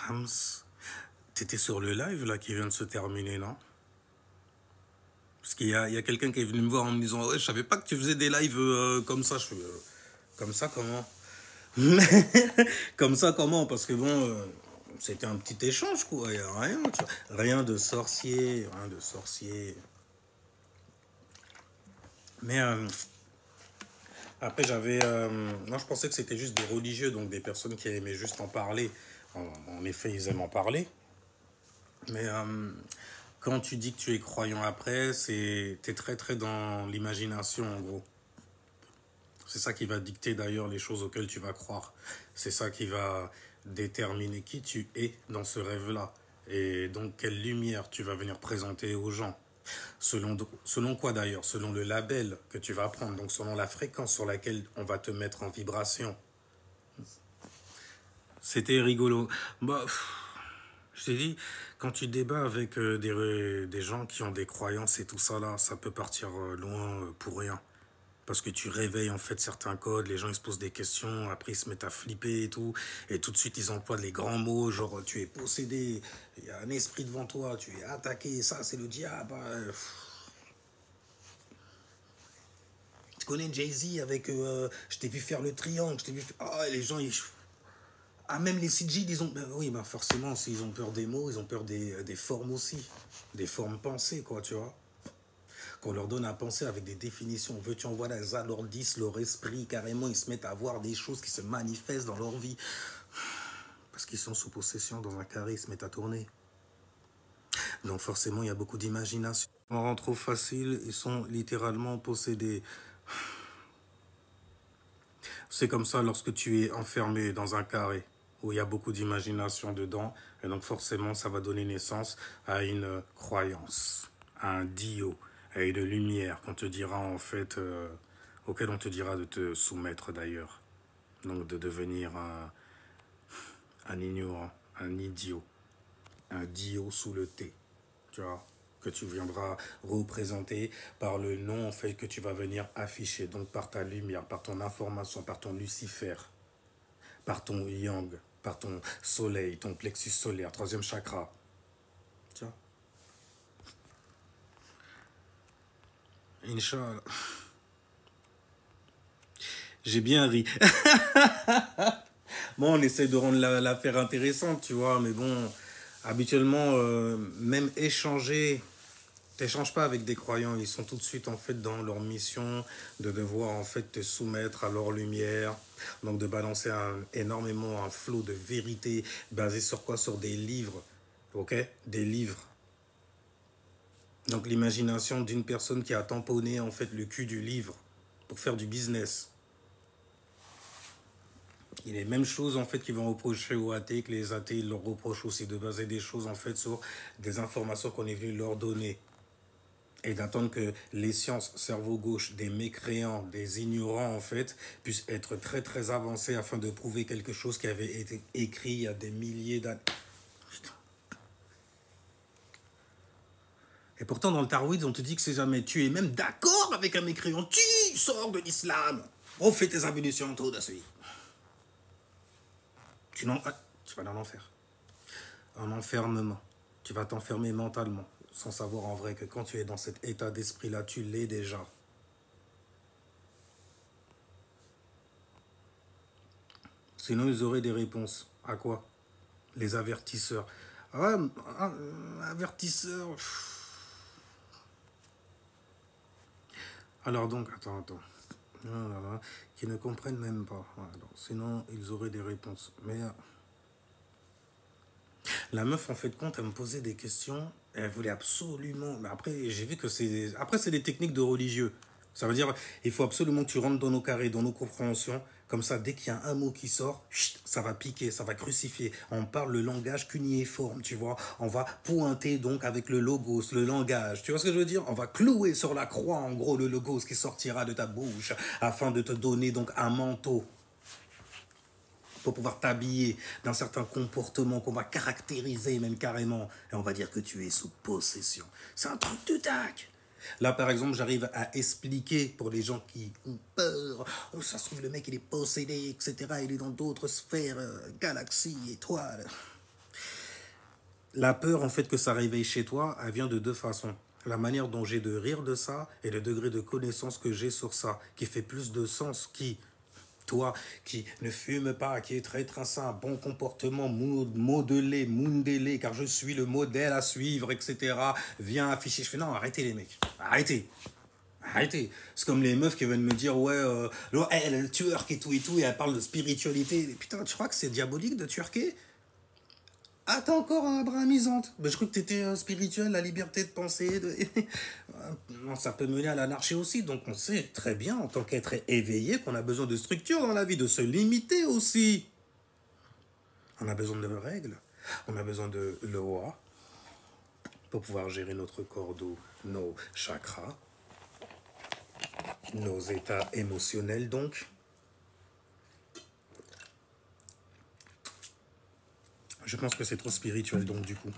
Hams, t'étais sur le live là qui vient de se terminer, non? Parce qu'il y a quelqu'un qui est venu me voir en me disant ouais, je savais pas que tu faisais des lives comme ça. Je fais comme ça comment? Comme ça comment? Parce que bon, c'était un petit échange quoi, y a rien, tu vois. Rien de sorcier, rien de sorcier. Mais après j'avais, moi je pensais que c'était juste des religieux, donc des personnes qui aimaient juste en parler. En effet, ils aiment en parler. Mais quand tu dis que tu es croyant après, t'es très très dans l'imagination en gros. C'est ça qui va dicter d'ailleurs les choses auxquelles tu vas croire. C'est ça qui va déterminer qui tu es dans ce rêve-là. Et donc quelle lumière tu vas venir présenter aux gens. Selon quoi d'ailleurs? Selon le label que tu vas prendre. Donc selon la fréquence sur laquelle on va te mettre en vibration. C'était rigolo. Bah, je t'ai dit, quand tu débats avec des gens qui ont des croyances et tout ça là, ça peut partir loin pour rien. Parce que tu réveilles en fait certains codes, les gens ils se posent des questions, après ils se mettent à flipper et tout de suite ils emploient les grands mots, genre tu es possédé, il y a un esprit devant toi, tu es attaqué, ça c'est le diable. Tu connais Jay-Z avec je t'ai vu faire le triangle, je t'ai vu faire... Ah, les gens ils... Ah, même les CG, ils ont... Ben oui, ben forcément, s'ils ont peur des mots, ils ont peur des formes aussi. Des formes pensées, quoi, tu vois. Qu'on leur donne à penser avec des définitions. Veux-tu en voir, elles alourdissent leur esprit, carrément, ils se mettent à voir des choses qui se manifestent dans leur vie. Parce qu'ils sont sous possession dans un carré, ils se mettent à tourner. Donc forcément, il y a beaucoup d'imagination. On rend trop facile, ils sont littéralement possédés. C'est comme ça lorsque tu es enfermé dans un carré où il y a beaucoup d'imagination dedans. Et donc forcément, ça va donner naissance à une croyance, à un dio, à une lumière qu'on te dira en fait, auquel on te dira de te soumettre d'ailleurs. Donc de devenir un ignorant, un idiot, un dio sous le thé, tu vois, que tu viendras représenter par le nom en fait que tu vas venir afficher, donc par ta lumière, par ton information, par ton Lucifer, par ton yang, par ton soleil, ton plexus solaire, troisième chakra. Tu vois, Inch'Allah. J'ai bien ri. Bon, on essaie de rendre l'affaire intéressante, tu vois, mais bon, habituellement, même échanger, t'échanges pas avec des croyants, ils sont tout de suite en fait dans leur mission de devoir en fait te soumettre à leur lumière, donc de balancer énormément un flot de vérité basé sur quoi? Sur des livres, ok? Des livres. Donc l'imagination d'une personne qui a tamponné en fait le cul du livre pour faire du business. Il y a les mêmes choses en fait qui vont reprocher aux athées, que les athées leur reprochent aussi de baser des choses en fait sur des informations qu'on est venu leur donner. Et d'attendre que les sciences, cerveau gauche, des mécréants, des ignorants en fait, puissent être très très avancés afin de prouver quelque chose qui avait été écrit il y a des milliers d'années. Et pourtant dans le taroïde on te dit que c'est jamais. Tu es même d'accord avec un mécréant, tu sors de l'islam, refais tes ablutions tout de suite. Tu vas dans l'enfer. Un enfermement. Tu vas t'enfermer mentalement, sans savoir en vrai que quand tu es dans cet état d'esprit-là, tu l'es déjà. Sinon, ils auraient des réponses. À quoi? Les avertisseurs. Ah ouais, avertisseurs. Alors donc, attends. Oh là là, qui ne comprennent même pas. Alors, sinon, ils auraient des réponses. Mais la meuf, en fait, compte, elle me posait des questions. Elle voulait absolument... Mais après, j'ai vu que c'est... Après, c'est des techniques de religieux. Ça veut dire, il faut absolument que tu rentres dans nos carrés, dans nos compréhensions. Comme ça, dès qu'il y a un mot qui sort, ça va piquer, ça va crucifier. On parle le langage cuniforme, tu vois. On va pointer donc avec le logos, le langage. Tu vois ce que je veux dire? On va clouer sur la croix, en gros, le logos qui sortira de ta bouche afin de te donner donc un manteau pour pouvoir t'habiller d'un certain comportement qu'on va caractériser même carrément. Et on va dire que tu es sous possession. C'est un truc de tac. Là, par exemple, j'arrive à expliquer pour les gens qui ont peur. Oh, ça se trouve, le mec, il est possédé, etc. Il est dans d'autres sphères, galaxies, étoiles. La peur, en fait, que ça réveille chez toi, elle vient de deux façons. La manière dont j'ai de rire de ça et le degré de connaissance que j'ai sur ça, qui fait plus de sens, toi, qui ne fume pas, qui est très traçant, bon comportement, modelé, mondelé, car je suis le modèle à suivre, etc., viens afficher. Je fais non, arrêtez les mecs, arrêtez. Arrêtez. C'est comme les meufs qui viennent me dire, ouais, elle twerk et tout, et elle parle de spiritualité. Putain, tu crois que c'est diabolique de twerker? Ah, t'as encore un bras amusante. Ben, je crois que t'étais spirituel, la liberté de penser. Non, ça peut mener à l'anarchie aussi. Donc on sait très bien, en tant qu'être éveillé, qu'on a besoin de structure dans la vie, de se limiter aussi. On a besoin de règles. On a besoin de lois pour pouvoir gérer notre corps d'eau, nos chakras, nos états émotionnels donc. Je pense que c'est trop spirituel donc du coup.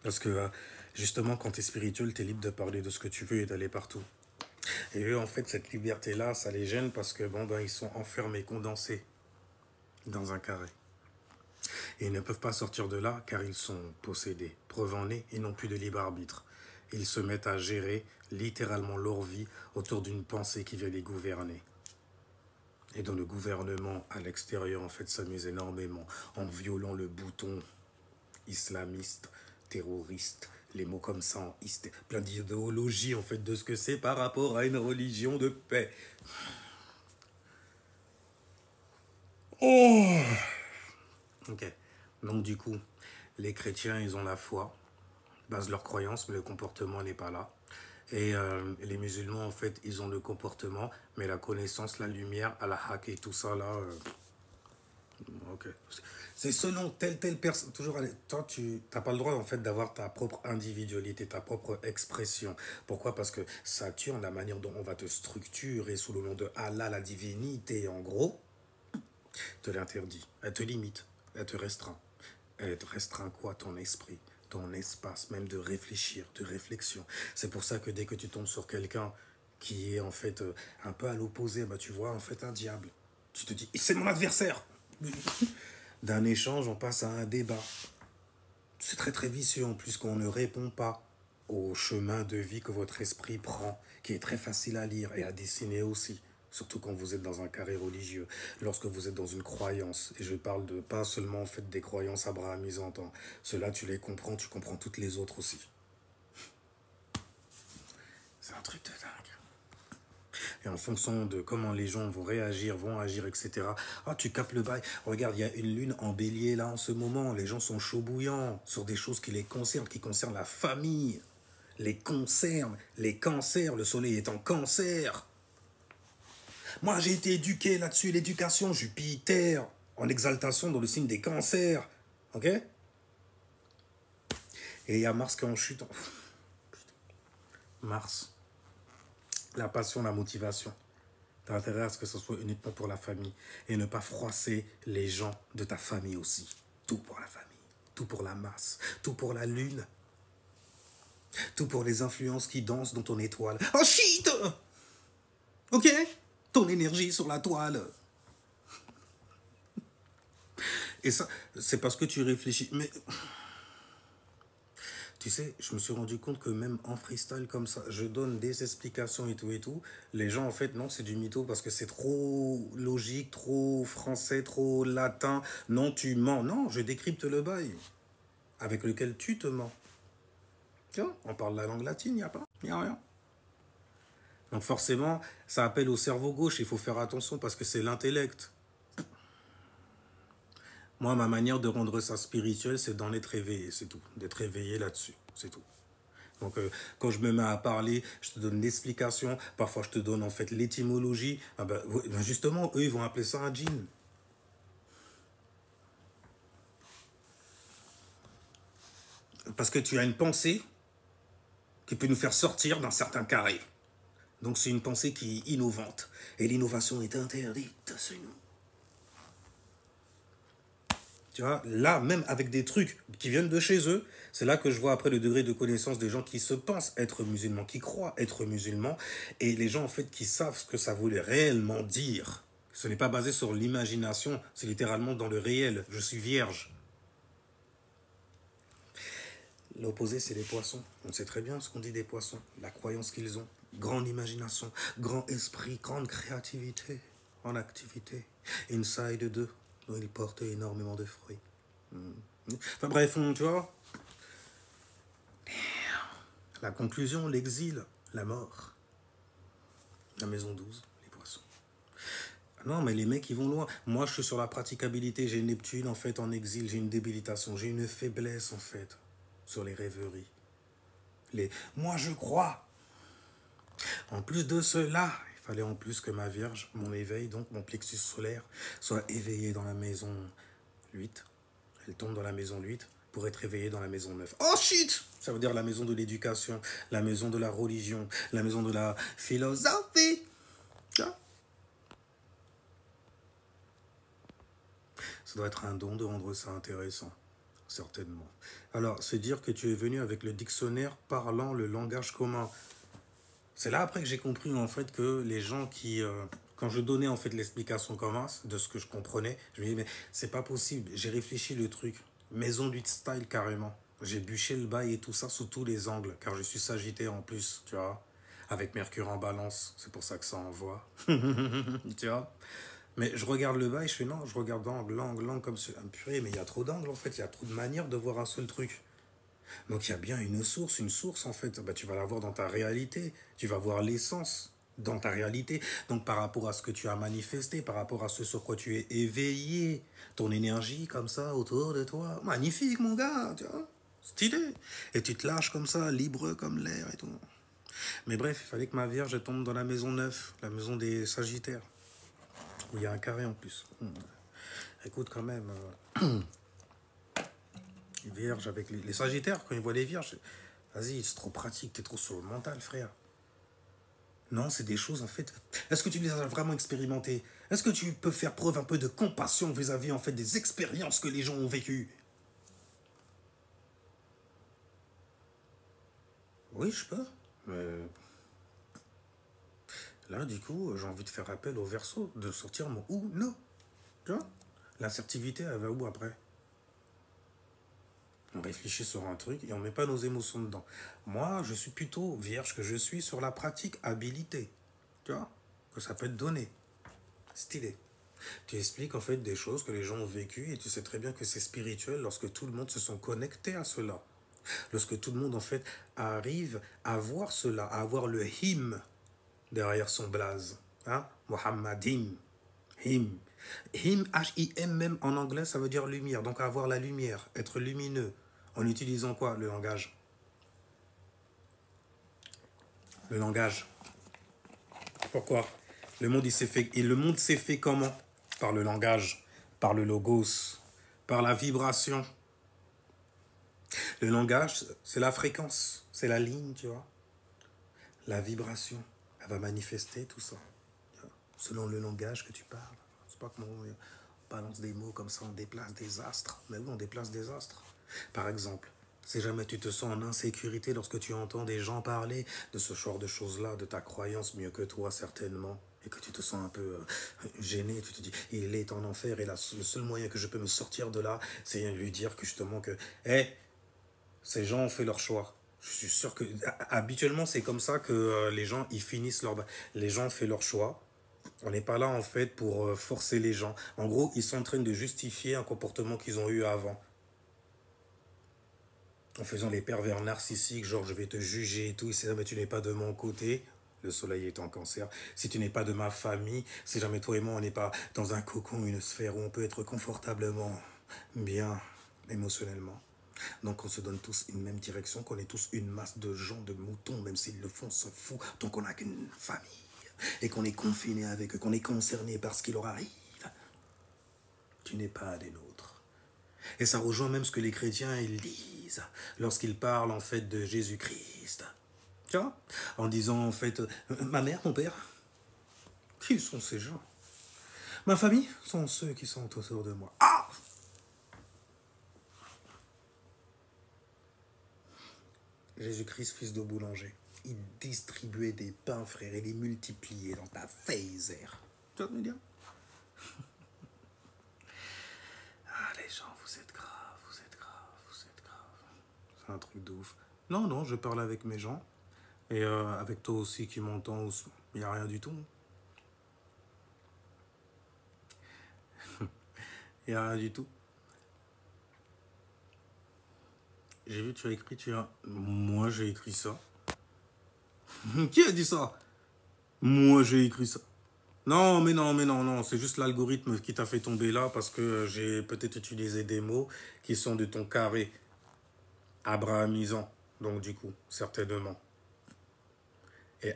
Parce que justement quand tu es spirituel, tu es libre de parler de ce que tu veux et d'aller partout. Et eux en fait cette liberté-là, ça les gêne parce que bon ben ils sont enfermés, condensés dans un carré. Et ils ne peuvent pas sortir de là car ils sont possédés. Preuve en est, ils n'ont plus de libre arbitre. Ils se mettent à gérer littéralement leur vie autour d'une pensée qui vient les gouverner. Et dans le gouvernement à l'extérieur, en fait, s'amuse énormément en violant le bouton islamiste, terroriste, les mots comme ça, plein d'idéologie en fait de ce que c'est par rapport à une religion de paix. Oh. Ok. Donc du coup, les chrétiens, ils ont la foi, basent leur croyance, mais le comportement n'est pas là. Et les musulmans, en fait, ils ont le comportement, mais la connaissance, la lumière, à la hack et tout ça, là... ok. C'est selon telle personne. Toujours, toi, tu n'as pas le droit, en fait, d'avoir ta propre individualité, ta propre expression. Pourquoi? Parce que Saturne, la manière dont on va te structurer sous le nom de Allah, la divinité, en gros, te l'interdit. Elle te limite. Elle te restreint. Elle te restreint quoi? Ton esprit, ton espace, même de réfléchir, de réflexion. C'est pour ça que dès que tu tombes sur quelqu'un qui est en fait un peu à l'opposé, bah, tu vois en fait un diable. Tu te dis, c'est mon adversaire. D'un échange, on passe à un débat. C'est très très vicieux en plus qu'on ne répond pas au chemin de vie que votre esprit prend, qui est très facile à lire et à dessiner aussi. Surtout quand vous êtes dans un carré religieux, lorsque vous êtes dans une croyance. Et je parle de pas seulement en fait des croyances abrahamisantes. Hein. Ceux-là, tu les comprends, tu comprends toutes les autres aussi. C'est un truc de dingue. Et en fonction de comment les gens vont réagir, vont agir, etc. Ah, tu capes le bail. Regarde, il y a une lune en bélier là en ce moment. Les gens sont chauds bouillants sur des choses qui les concernent, qui concernent la famille, les concernent, les cancers. Le soleil est en cancer. Moi, j'ai été éduqué là-dessus, l'éducation, Jupiter, en exaltation dans le signe des cancers. Ok? Et il y a Mars qui est en chute. Mars. La passion, la motivation. Tu as intérêt à ce que ce soit uniquement pour la famille et ne pas froisser les gens de ta famille aussi. Tout pour la famille, tout pour la masse, tout pour la lune, tout pour les influences qui dansent dans ton étoile. Oh shit! Ok? Ton énergie sur la toile. Et ça, c'est parce que tu réfléchis. Mais tu sais, je me suis rendu compte que même en freestyle comme ça, je donne des explications et tout et tout. Les gens, en fait, non, c'est du mytho parce que c'est trop logique, trop français, trop latin. Non, tu mens. Non, je décrypte le bail avec lequel tu te mens. Tu vois, on parle la langue latine, il n'y a pas, il n'y a rien. Donc forcément, ça appelle au cerveau gauche. Il faut faire attention parce que c'est l'intellect. Moi, ma manière de rendre ça spirituel, c'est d'en être éveillé, c'est tout. D'être éveillé là-dessus, c'est tout. Donc, quand je me mets à parler, je te donne l'explication. Parfois, je te donne en fait l'étymologie. Ah ben, justement, eux, ils vont appeler ça un djinn. Parce que tu as une pensée qui peut nous faire sortir d'un certain carré. Donc, c'est une pensée qui est innovante. Et l'innovation est interdite chez nous. Tu vois, là, même avec des trucs qui viennent de chez eux, c'est là que je vois après le degré de connaissance des gens qui se pensent être musulmans, qui croient être musulmans, et les gens, en fait, qui savent ce que ça voulait réellement dire. Ce n'est pas basé sur l'imagination, c'est littéralement dans le réel. Je suis vierge. L'opposé, c'est les poissons. On sait très bien ce qu'on dit des poissons, la croyance qu'ils ont. Grande imagination, grand esprit, grande créativité en activité. Inside d'eux, dont ils portent énormément de fruits. Enfin bref, tu vois, la conclusion, l'exil, la mort. La maison 12, les poissons. Non, mais les mecs, ils vont loin. Moi, je suis sur la praticabilité. J'ai Neptune, en fait, en exil. J'ai une débilitation. J'ai une faiblesse, en fait, sur les rêveries. Moi, je crois. En plus de cela, il fallait en plus que ma Vierge, mon éveil, donc mon plexus solaire, soit éveillé dans la maison 8. Elle tombe dans la maison 8 pour être éveillée dans la maison 9. Oh shit! Ça veut dire la maison de l'éducation, la maison de la religion, la maison de la philosophie. Ça doit être un don de rendre ça intéressant. Certainement. Alors, c'est dire que tu es venu avec le dictionnaire parlant le langage commun. C'est là après que j'ai compris en fait que les gens qui... quand je donnais en fait l'explication commun de ce que je comprenais, je me disais mais c'est pas possible. J'ai réfléchi le truc. Maison 8 style carrément. J'ai bûché le bail et tout ça sous tous les angles, car je suis sagittaire en plus, tu vois. Avec Mercure en balance, c'est pour ça que ça envoie. Tu vois. Mais je regarde le bail, je fais non, je regarde l'angle, comme ça. Purée, mais il y a trop d'angles en fait, il y a trop de manières de voir un seul truc. Donc il y a bien une source en fait. Bah, tu vas la voir dans ta réalité. Tu vas voir l'essence dans ta réalité. Donc par rapport à ce que tu as manifesté, par rapport à ce sur quoi tu es éveillé, ton énergie comme ça autour de toi. Magnifique mon gars, tu vois. Stylé. Et tu te lâches comme ça, libre comme l'air et tout. Mais bref, il fallait que ma Vierge tombe dans la maison 9, la maison des Sagittaires. Où il y a un carré en plus. Écoute quand même... Vierge avec les Sagittaires, quand ils voient les Vierges, vas-y, c'est trop pratique, t'es trop sur le mental, frère. Non, c'est des choses, en fait... Est-ce que tu les as vraiment expérimentées? Est-ce que tu peux faire preuve un peu de compassion vis-à-vis, en fait, des expériences que les gens ont vécues? Oui, je peux. Mais... Là, du coup, j'ai envie de faire appel au Verseau, de sortir mon ou non. Tu vois? L'assertivité, elle va où après? On réfléchit sur un truc et on met pas nos émotions dedans. Moi, je suis plutôt vierge que je suis sur la pratique habilité. Tu vois? Que ça peut être donné. Stylé. Tu expliques en fait des choses que les gens ont vécues et tu sais très bien que c'est spirituel lorsque tout le monde se sont connectés à cela. Lorsque tout le monde en fait arrive à voir cela, à avoir le him derrière son blaze. Hein? Muhammadim. Him. Him, H-I-M même en anglais, ça veut dire lumière. Donc avoir la lumière, être lumineux. En utilisant quoi? Le langage. Le langage. Pourquoi? Le monde, il s'est fait, et le monde s'est fait comment? Par le langage, par le logos, par la vibration. Le langage, c'est la fréquence, c'est la ligne, tu vois. La vibration, elle va manifester tout ça. Selon le langage que tu parles. C'est pas comment on balance des mots comme ça, on déplace des astres. Mais oui, on déplace des astres. Par exemple, si jamais tu te sens en insécurité lorsque tu entends des gens parler de ce genre de choses-là, de ta croyance mieux que toi certainement, et que tu te sens un peu gêné, tu te dis, il est en enfer, et là, le seul moyen que je peux me sortir de là, c'est lui dire que justement que, hé, ces gens ont fait leur choix. Je suis sûr que, habituellement, c'est comme ça que les gens, ils finissent leur... Les gens ont fait leur choix. On n'est pas là, en fait, pour forcer les gens. En gros, ils sont en train de justifier un comportement qu'ils ont eu avant. En faisant les pervers narcissiques, genre je vais te juger et tout, si jamais tu n'es pas de mon côté, le soleil est en cancer, si tu n'es pas de ma famille, si jamais toi et moi on n'est pas dans un cocon, une sphère où on peut être confortablement bien émotionnellement. Donc on se donne tous une même direction, qu'on est tous une masse de gens, de moutons, même s'ils le font, on s'en fout, tant qu'on n'a qu'une famille, et qu'on est confiné avec eux, qu'on est concerné par ce qui leur arrive. Tu n'es pas des nôtres. Et ça rejoint même ce que les chrétiens ils disent lorsqu'ils parlent en fait de Jésus-Christ. Tu vois? En disant en fait, ma mère, mon père, qui sont ces gens? Ma famille sont ceux qui sont autour de moi. Ah! Jésus-Christ, fils de boulanger, il distribuait des pains, frère, et les multipliait dans ta phaser. Tu vois ce que je veux dire? Ah, les gens, vous êtes graves, vous êtes graves, vous êtes graves. C'est un truc de ouf. Non, non, je parle avec mes gens. Et avec toi aussi qui m'entends, il n'y a rien du tout. Il n'y a rien du tout. J'ai vu, tu as écrit, tu as... Moi, j'ai écrit ça. Qui a dit ça? Moi, j'ai écrit ça. Non, mais non, mais non, non. C'est juste l'algorithme qui t'a fait tomber là parce que j'ai peut-être utilisé des mots qui sont de ton carré abrahamisant. Donc, du coup, certainement. Et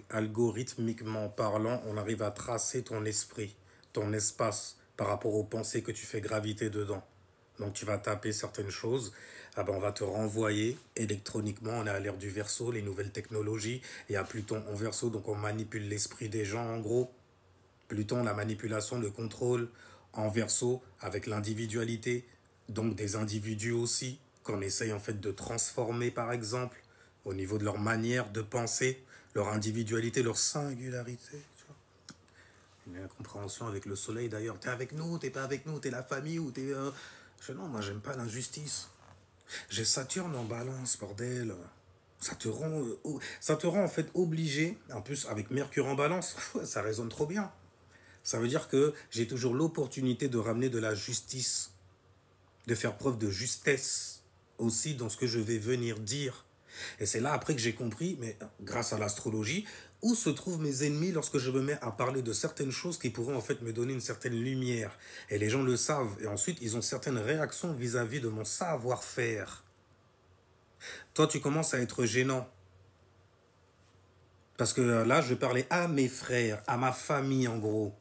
algorithmiquement parlant, on arrive à tracer ton esprit, ton espace par rapport aux pensées que tu fais graviter dedans. Donc tu vas taper certaines choses, ah ben on va te renvoyer électroniquement, on est à l'ère du Verseau, les nouvelles technologies, il y a Pluton en Verseau, donc on manipule l'esprit des gens en gros. Pluton, la manipulation, le contrôle en Verseau avec l'individualité, donc des individus aussi, qu'on essaye en fait de transformer par exemple, au niveau de leur manière de penser, leur individualité, leur singularité. Tu vois. Une incompréhension avec le soleil d'ailleurs. T'es avec nous, t'es pas avec nous, t'es la famille ou t'es... Non, moi j'aime pas l'injustice. J'ai Saturne en balance, bordel. Ça te rend en fait obligé, en plus avec Mercure en balance, ça résonne trop bien. Ça veut dire que j'ai toujours l'opportunité de ramener de la justice, de faire preuve de justesse aussi dans ce que je vais venir dire. Et c'est là après que j'ai compris, mais grâce à l'astrologie, où se trouvent mes ennemis lorsque je me mets à parler de certaines choses qui pourraient en fait me donner une certaine lumière. Et les gens le savent. Et ensuite, ils ont certaines réactions vis-à-vis de mon savoir-faire. Toi, tu commences à être gênant. Parce que là, je parlais à mes frères, à ma famille en gros.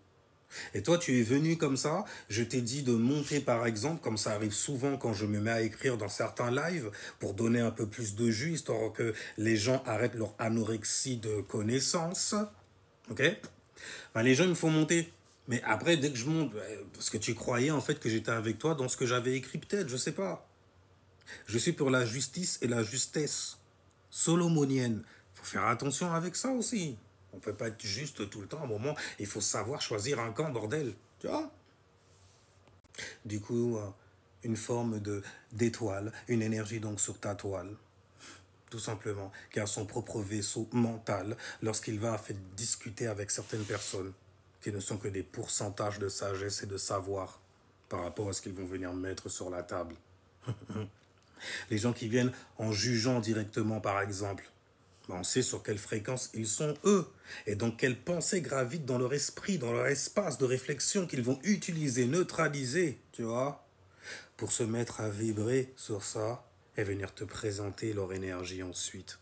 Et toi, tu es venu comme ça, je t'ai dit de monter par exemple, comme ça arrive souvent quand je me mets à écrire dans certains lives, pour donner un peu plus de jus, histoire que les gens arrêtent leur anorexie de connaissances. Ok? Ben, les gens il me font monter. Mais après, dès que je monte, parce que tu croyais en fait que j'étais avec toi dans ce que j'avais écrit peut-être, je sais pas. Je suis pour la justice et la justesse solomonienne. Faut faire attention avec ça aussi. On peut pas être juste tout le temps. À un moment, il faut savoir choisir un camp, bordel. Tu vois? Du coup, une forme de d'étoile, une énergie donc sur ta toile, tout simplement, qui a son propre vaisseau mental lorsqu'il va en fait discuter avec certaines personnes qui ne sont que des pourcentages de sagesse et de savoir par rapport à ce qu'ils vont venir mettre sur la table. Les gens qui viennent en jugeant directement, par exemple, on sait sur quelle fréquence ils sont eux, et donc quelles pensées gravitent dans leur esprit, dans leur espace de réflexion qu'ils vont utiliser, neutraliser, tu vois, pour se mettre à vibrer sur ça et venir te présenter leur énergie ensuite.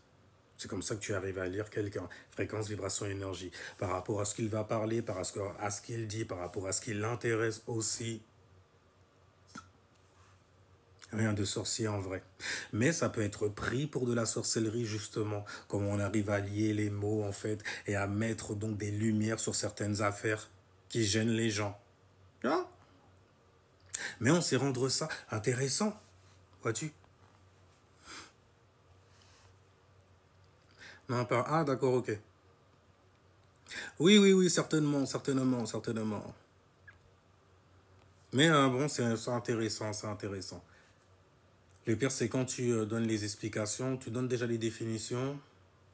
C'est comme ça que tu arrives à lire quelqu'un, fréquence, vibration, énergie, par rapport à ce qu'il va parler, par rapport à ce qu'il dit, par rapport à ce qui l'intéresse aussi. Rien de sorcier en vrai. Mais ça peut être pris pour de la sorcellerie justement, comme on arrive à lier les mots en fait, et à mettre donc des lumières sur certaines affaires qui gênent les gens. Ah, mais on sait rendre ça intéressant, vois-tu? Non, pas... Ah, d'accord, ok. Oui, oui, oui, certainement, certainement, certainement. Mais bon, c'est intéressant, c'est intéressant. Le pire, c'est quand tu donnes les explications, tu donnes déjà les définitions,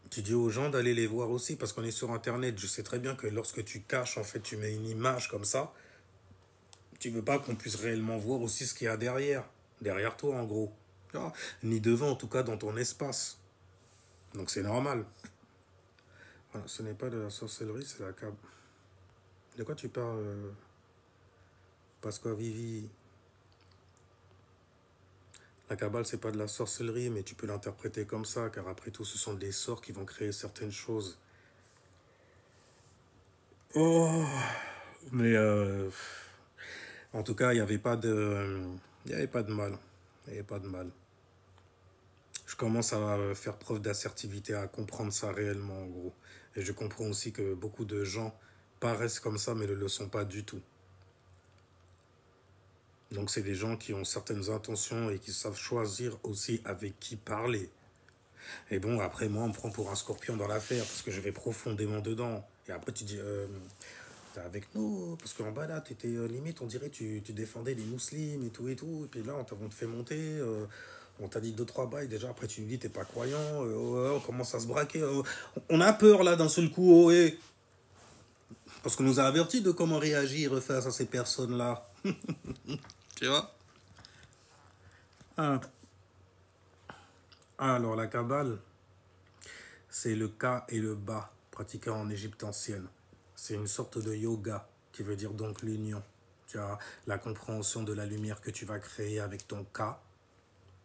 tu dis aux gens d'aller les voir aussi, parce qu'on est sur Internet. Je sais très bien que lorsque tu caches, en fait, tu mets une image comme ça, tu veux pas qu'on puisse réellement voir aussi ce qu'il y a derrière. Derrière toi, en gros. Tu vois. Ni devant, en tout cas, dans ton espace. Donc c'est normal. Voilà, ce n'est pas de la sorcellerie, c'est la cab. De quoi tu parles, Pasqua Vivi? La cabale, c'est pas de la sorcellerie, mais tu peux l'interpréter comme ça, car après tout, ce sont des sorts qui vont créer certaines choses. Oh, mais en tout cas, il n'y avait pas de, il y avait pas de mal. Il n'y avait pas de mal. Je commence à faire preuve d'assertivité, à comprendre ça réellement, en gros. Et je comprends aussi que beaucoup de gens paraissent comme ça, mais ne le sont pas du tout. Donc, c'est des gens qui ont certaines intentions et qui savent choisir aussi avec qui parler. Et bon, après, moi, on me prend pour un scorpion dans l'affaire parce que je vais profondément dedans. Et après, tu dis, t'es avec nous, parce qu'en bas, là, t'étais limite, on dirait, tu défendais les musulmans et tout et tout. Et puis là, on te fait monter. On t'a dit deux, trois bails déjà, après tu nous dis t'es pas croyant, on commence à se braquer. On a peur là d'un seul coup, oh, parce qu'on nous a avertis de comment réagir face à ces personnes-là. Tu vois? Ah. Alors la Kabbale, c'est le Ka et le Ba, pratiqué en Égypte ancienne. C'est une sorte de yoga, qui veut dire donc l'union. Tu as la compréhension de la lumière que tu vas créer avec ton Ka,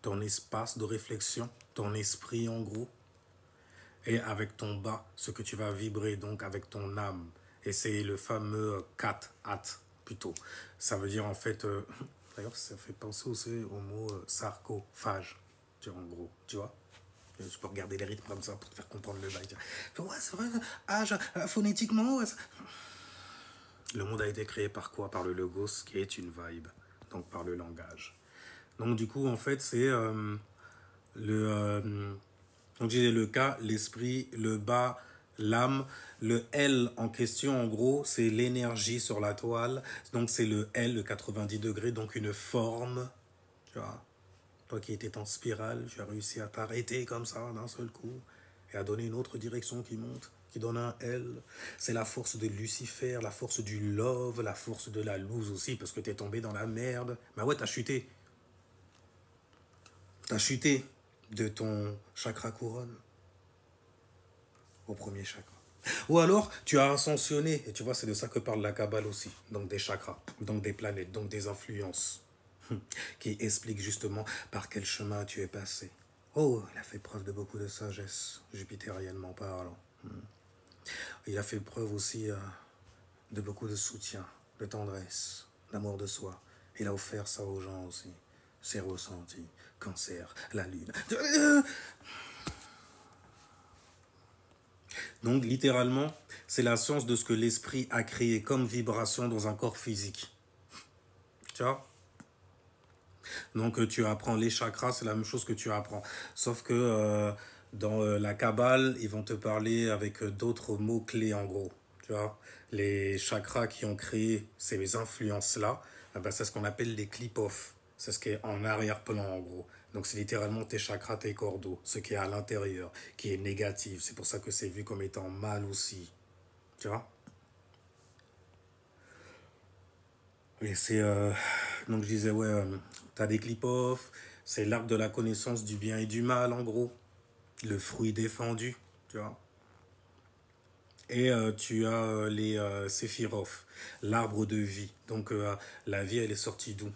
ton espace de réflexion, ton esprit en gros, et avec ton Ba, ce que tu vas vibrer donc avec ton âme. Et c'est le fameux Kat, At, plutôt. Ça veut dire en fait, d'ailleurs ça fait penser aussi au mot sarcophage, tu vois, en gros, tu vois. Tu peux regarder les rythmes comme ça pour te faire comprendre le bail. Ouais, c'est vrai, phonétiquement, ouais, le monde a été créé par quoi? Par le logos, qui est une vibe, donc par le langage. Donc du coup, en fait, c'est donc j'ai le K, l'esprit, le bas, l'âme. Le L en question, en gros, c'est l'énergie sur la toile. Donc c'est le L, le 90 degrés, donc une forme, tu vois. Toi qui étais en spirale, tu as réussi à t'arrêter comme ça d'un seul coup et à donner une autre direction qui monte, qui donne un L. C'est la force de Lucifer, la force du love, la force de la loose aussi, parce que t'es tombé dans la merde. Bah ouais, t'as chuté. T'as chuté de ton chakra couronne au premier chakra. Ou alors, tu as ascensionné, et tu vois, c'est de ça que parle la Kabbale aussi. Donc des chakras, donc des planètes, donc des influences, qui expliquent justement par quel chemin tu es passé. Oh, il a fait preuve de beaucoup de sagesse, jupitériennement parlant. Il a fait preuve aussi de beaucoup de soutien, de tendresse, d'amour de soi. Il a offert ça aux gens aussi. Ses ressentis, cancer, la lune. Donc, littéralement, c'est la science de ce que l'esprit a créé comme vibration dans un corps physique. Tu vois? Donc, tu apprends les chakras, c'est la même chose que tu apprends. Sauf que dans la Kabbale, ils vont te parler avec d'autres mots-clés, en gros. Tu vois? Les chakras qui ont créé ces influences-là, ben, c'est ce qu'on appelle les clip-off. C'est ce qui est en arrière-plan, en gros. Donc, c'est littéralement tes chakras, tes cordeaux, ce qui est à l'intérieur, qui est négatif. C'est pour ça que c'est vu comme étant mal aussi. Tu vois? Et c'est... donc, je disais, ouais, t'as des clip-off, c'est l'arbre de la connaissance du bien et du mal, en gros. Le fruit défendu, tu vois. Et tu as les Sephiroth, l'arbre de vie. Donc la vie, elle est sortie d'où?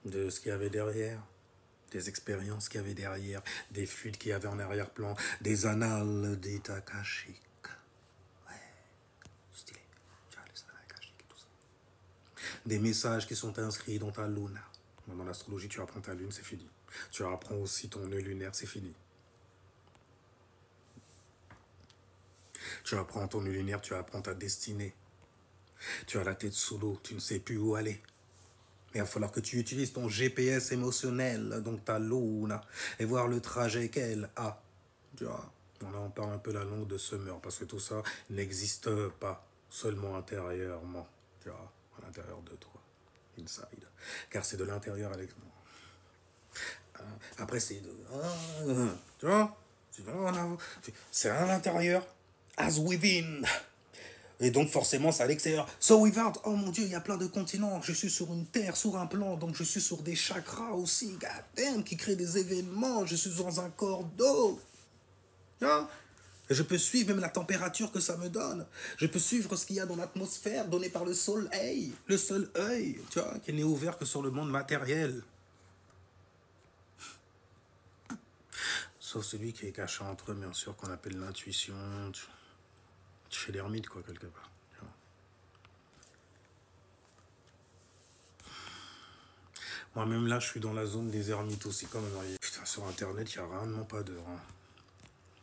De ce qu'il y avait derrière, des expériences qu'il y avait derrière, des fluides qu'il y avait en arrière-plan, des annales d'état akashiques. Ouais, stylé. Tu vois, les annales akashiques et tout ça. Des messages qui sont inscrits dans ta lune. Dans l'astrologie, tu apprends ta lune, c'est fini. Tu apprends aussi ton nœud lunaire, c'est fini. Tu apprends ton nœud lunaire, tu apprends ta destinée. Tu as la tête sous l'eau, tu ne sais plus où aller. Mais il va falloir que tu utilises ton GPS émotionnel, donc ta lune, et voir le trajet qu'elle a. Tu vois, on parle un peu la langue de Summer, parce que tout ça n'existe pas seulement intérieurement, tu vois, à l'intérieur de toi, inside. Car c'est de l'intérieur à l'extérieur. Après, c'est de... tu vois, c'est à l'intérieur, as within. Et donc forcément, c'est à l'extérieur. So without, oh mon Dieu, il y a plein de continents. Je suis sur une terre, sur un plan, donc je suis sur des chakras aussi, god damn, qui créent des événements. Je suis dans un corps d'eau. Hein? Et je peux suivre même la température que ça me donne. Je peux suivre ce qu'il y a dans l'atmosphère donnée par le soleil. Le seul œil, tu vois, qui n'est ouvert que sur le monde matériel. Sauf celui qui est caché entre eux, bien sûr, qu'on appelle l'intuition. Tu fais l'ermite, quoi, quelque part. Moi-même, là, je suis dans la zone des ermites aussi, quand même. Putain, sur Internet, il n'y a vraiment pas d'heure. Hein.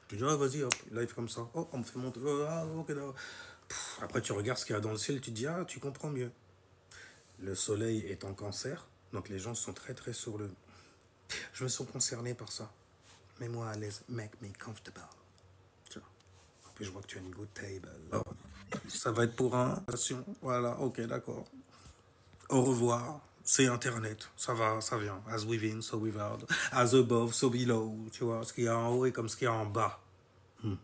Tu dis, ah, vas-y, hop, live comme ça. Oh, on me fait monter. Ah, ok, d'accord. Après, tu regardes ce qu'il y a dans le ciel, tu te dis, ah, tu comprends mieux. Le soleil est en cancer, donc les gens sont très, très sur le... Je me sens concerné par ça. Mets-moi à l'aise, make me comfortable. Tu vois. En plus, je vois que tu as une good table. Ça va être pour un... Voilà, ok, d'accord. Au revoir. c'est Internet, ça va, ça vient. As within, so without. As above, so below. Tu vois, ce qu'il y a en haut est comme ce qu'il y a en bas. Hmm.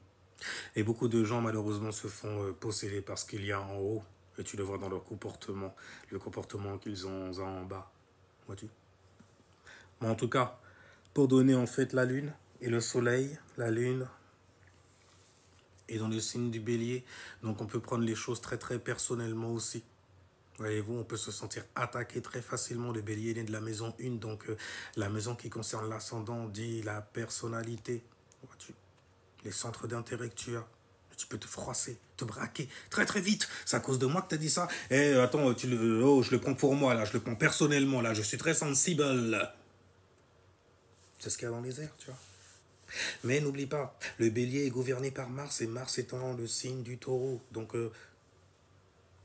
Et beaucoup de gens, malheureusement, se font posséder par ce qu'il y a en haut. Et tu le vois dans leur comportement, le comportement qu'ils ont en bas. Vois-tu? Mais en tout cas, pour donner en fait la lune et le soleil, la lune est dans le signe du bélier. Donc on peut prendre les choses très très personnellement aussi. Voyez-vous, on peut se sentir attaqué très facilement. Le bélier né de la maison 1, donc la maison qui concerne l'ascendant dit la personnalité. Vois-tu? Les centres d'intérêt que tu as. Tu peux te froisser, te braquer très très vite. C'est à cause de moi que tu as dit ça. Eh, attends, oh, je le prends pour moi là, je le prends personnellement là, je suis très sensible. C'est ce qu'il y a dans les airs, tu vois. Mais n'oublie pas, le bélier est gouverné par Mars et Mars étant le signe du taureau. Donc,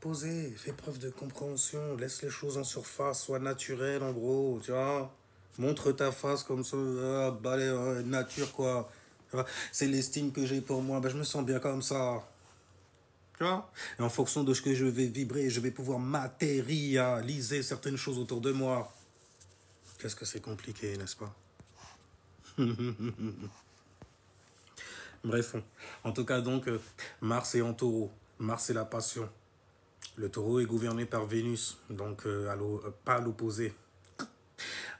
posez, fais preuve de compréhension, laisse les choses en surface, sois naturel en gros, tu vois. Montre ta face comme ça, balai, nature quoi. C'est l'estime que j'ai pour moi, ben, je me sens bien comme ça. Tu vois? Et en fonction de ce que je vais vibrer, je vais pouvoir matérialiser certaines choses autour de moi. Qu'est-ce que c'est compliqué, n'est-ce pas? Bref, en tout cas donc, Mars est en taureau. Mars est la passion. Le taureau est gouverné par Vénus, donc pas à l'opposé.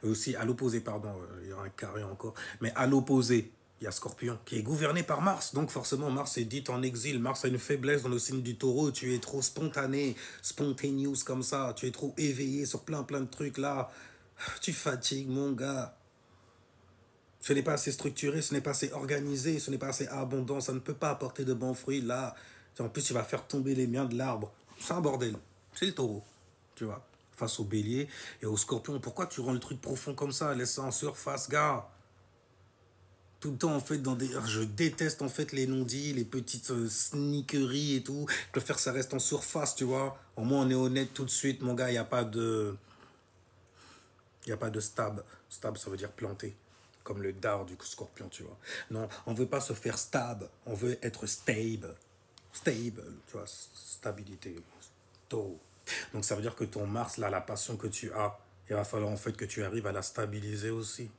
Aussi à l'opposé, pardon, il y a un carré encore. Mais à l'opposé, il y a Scorpion, qui est gouverné par Mars. Donc forcément, Mars est dit en exil. Mars a une faiblesse dans le signe du taureau. Tu es trop spontané, spontaneous comme ça. Tu es trop éveillé sur plein de trucs là. Tu fatigues, mon gars. Ce n'est pas assez structuré, ce n'est pas assez organisé, ce n'est pas assez abondant, ça ne peut pas apporter de bons fruits là. En plus, tu vas faire tomber les miens de l'arbre. C'est un bordel. C'est le taureau, tu vois. Face au bélier et au scorpion. Pourquoi tu rends le truc profond comme ça? Laisse ça en surface, gars. Tout le temps, en fait, dans des... Je déteste, en fait, les non-dits, les petites sneakeries et tout. Je préfère que ça reste en surface, tu vois. Au moins, on est honnête tout de suite, mon gars, il n'y a pas de... Il n'y a pas de stab. Stab, ça veut dire planter. Comme le dard du scorpion, tu vois. Non, on ne veut pas se faire stab. On veut être stable. Stable, tu vois. Stabilité. Taureau. Donc ça veut dire que ton Mars, là, la passion que tu as, il va falloir en fait que tu arrives à la stabiliser aussi.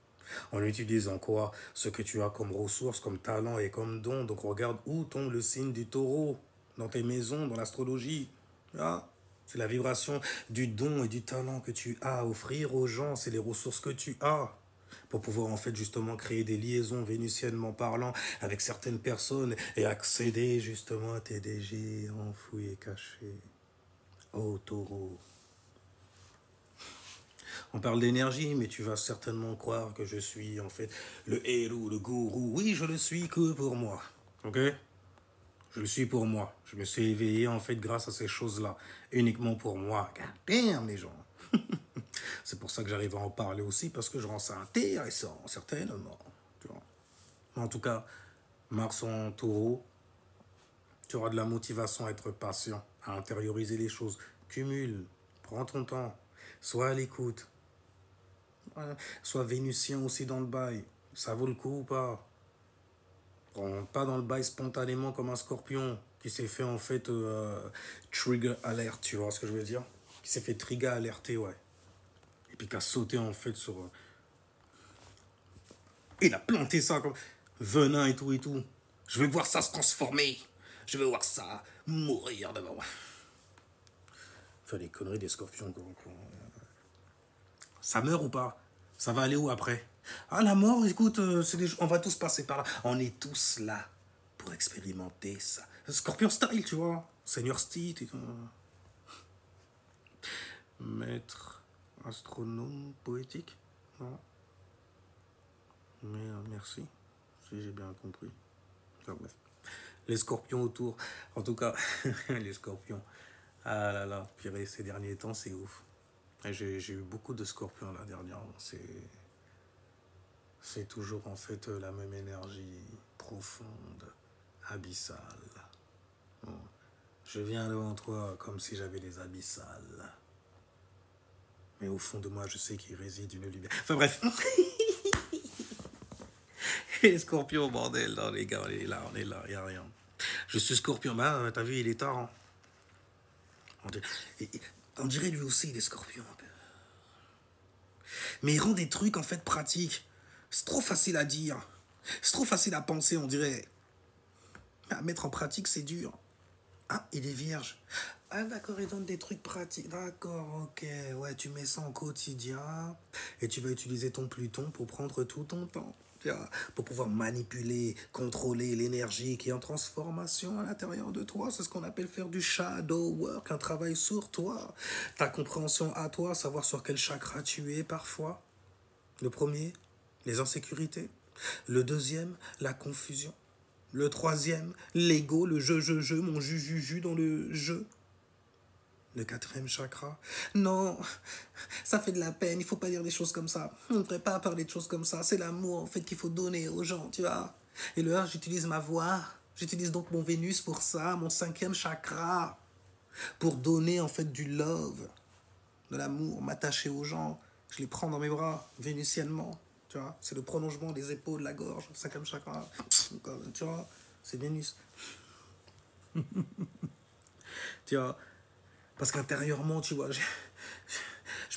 En utilisant quoi? Ce que tu as comme ressources, comme talent et comme don. Donc regarde où tombe le signe du taureau. Dans tes maisons, dans l'astrologie. Ah, c'est la vibration du don et du talent que tu as à offrir aux gens. C'est les ressources que tu as pour pouvoir en fait justement créer des liaisons vénusiennement parlant avec certaines personnes et accéder justement à tes désirs enfouis et cachés. Oh taureau. On parle d'énergie, mais tu vas certainement croire que je suis en fait le héros, le gourou. Oui, je le suis que pour moi. Ok? Je le suis pour moi. Je me suis éveillé en fait grâce à ces choses-là. Uniquement pour moi. God damn les gens. C'est pour ça que j'arrive à en parler aussi, parce que je rends ça intéressant, certainement. Tu vois. En tout cas, Mars en taureau, tu auras de la motivation à être patient, à intérioriser les choses. Cumule, prends ton temps, sois à l'écoute. Sois vénusien aussi dans le bail. Ça vaut le coup ou pas? Prends pas dans le bail spontanément comme un scorpion qui s'est fait en fait trigger alert, tu vois ce que je veux dire? Qui s'est fait trigger alerter, ouais. Et puis qui a sauté en fait sur... Il a planté ça comme venin et tout et tout. Je veux voir ça se transformer. Je veux voir ça mourir devant moi. Enfin, les conneries des scorpions. Ça meurt ou pas? Ça va aller où après? Ah, la mort, écoute, on va tous passer par là. On est tous là pour expérimenter ça. Scorpion style, tu vois. Seigneur Steve et tout. Maître astronome poétique? Non. Mais merci, si j'ai bien compris. Enfin, bref. Les scorpions autour. En tout cas, les scorpions. Ah là là, purée, ces derniers temps, c'est ouf. J'ai eu beaucoup de scorpions là dernièrement. C'est toujours en fait la même énergie profonde, abyssale. Bon. Je viens devant toi comme si j'avais les abyssales. Mais au fond de moi, je sais qu'il réside une lumière. Enfin bref. Les scorpions, bordel. Non, les gars, on est là, il n'y a rien. Je suis scorpion. Bah, t'as vu, il est tard. Hein. On dirait lui aussi, il est scorpion. Mais il rend des trucs en fait pratiques. C'est trop facile à dire. C'est trop facile à penser, on dirait. À mettre en pratique, c'est dur. Ah, il est vierge. Ah d'accord, il donne des trucs pratiques. D'accord, ok. Ouais, tu mets ça en quotidien. Et tu vas utiliser ton Pluton pour prendre tout ton temps. Tu vois, pour pouvoir manipuler, contrôler l'énergie qui est en transformation à l'intérieur de toi. C'est ce qu'on appelle faire du shadow work, un travail sur toi. Ta compréhension à toi, savoir sur quel chakra tu es parfois. Le premier, les insécurités. Le deuxième, la confusion. Le troisième, l'ego, le je, mon ju dans le jeu. Le quatrième chakra. Non, ça fait de la peine, il faut pas dire des choses comme ça. On ne devrait pas parler de choses comme ça. C'est l'amour, en fait, qu'il faut donner aux gens, tu vois. Et le 1, j'utilise ma voix. J'utilise donc mon Vénus pour ça, mon cinquième chakra. Pour donner, en fait, du love, de l'amour, m'attacher aux gens. Je les prends dans mes bras, vénusiennement. Tu vois, c'est le prolongement des épaules, la gorge, le cinquième chakra. Tu vois, c'est Vénus. Tu vois, parce qu'intérieurement, tu vois, je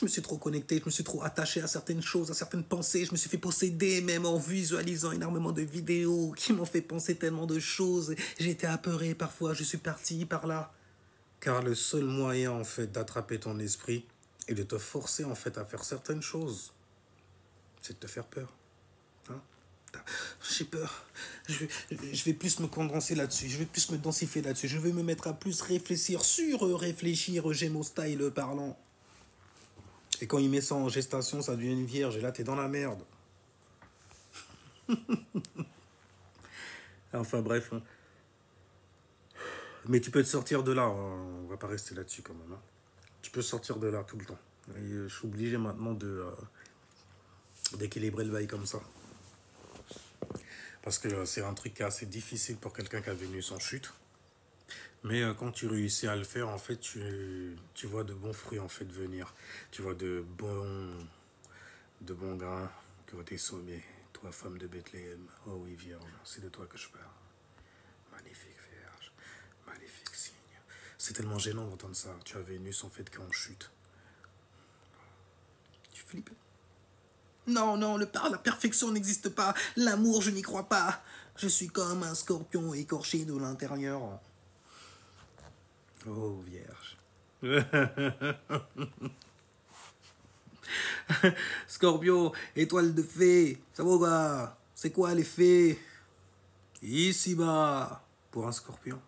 me suis trop connecté, je me suis trop attaché à certaines choses, à certaines pensées. Je me suis fait posséder, même en visualisant énormément de vidéos qui m'ont fait penser tellement de choses. J'ai été apeuré parfois, je suis parti par là. Car le seul moyen, en fait, d'attraper ton esprit et de te forcer, en fait, à faire certaines choses, c'est de te faire peur. Hein? J'ai peur. Je vais plus me condenser là-dessus. Je vais plus me densifier là-dessus. Je vais me mettre à plus réfléchir, sur-réfléchir, Gémeaux style parlant. Et quand il met ça en gestation, ça devient une vierge. Et là, t'es dans la merde. Enfin, bref. Mais tu peux te sortir de là. On va pas rester là-dessus quand même. Hein. Tu peux sortir de là tout le temps. Et je suis obligé maintenant d'équilibrer le bail comme ça. Parce que c'est un truc qui est assez difficile pour quelqu'un qui a Vénus en chute. Mais quand tu réussis à le faire, en fait, tu vois de bons fruits en fait venir. Tu vois de bons grains qui ont été sommés. Toi, femme de Bethléem, oh oui, Vierge, c'est de toi que je parle. Magnifique Vierge, magnifique signe. C'est tellement gênant d'entendre ça. Tu as Vénus en fait qui est en chute. Tu flippes. Non, non, la perfection n'existe pas. L'amour, je n'y crois pas. Je suis comme un scorpion écorché de l'intérieur. Oh, Vierge. Scorpion, étoile de fée, ça va bas. C'est quoi les fées? Ici-bas, pour un scorpion.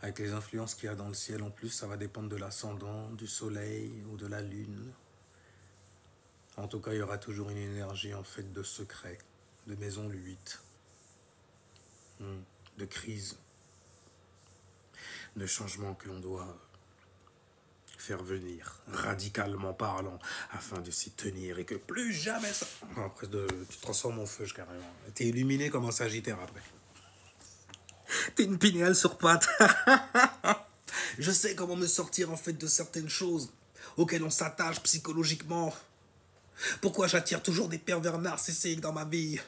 Avec les influences qu'il y a dans le ciel en plus, ça va dépendre de l'ascendant, du soleil ou de la lune. En tout cas, il y aura toujours une énergie en fait de secret, de maison 8, de crise, de changement que l'on doit faire venir, radicalement parlant, afin de s'y tenir et que plus jamais ça... Après, tu te transformes en feu, carrément. T'es illuminé comme un sagittaire après. T'es une pinéale sur pattes. Je sais comment me sortir en fait de certaines choses auxquelles on s'attache psychologiquement. Pourquoi j'attire toujours des pervers narcissiques dans ma vie?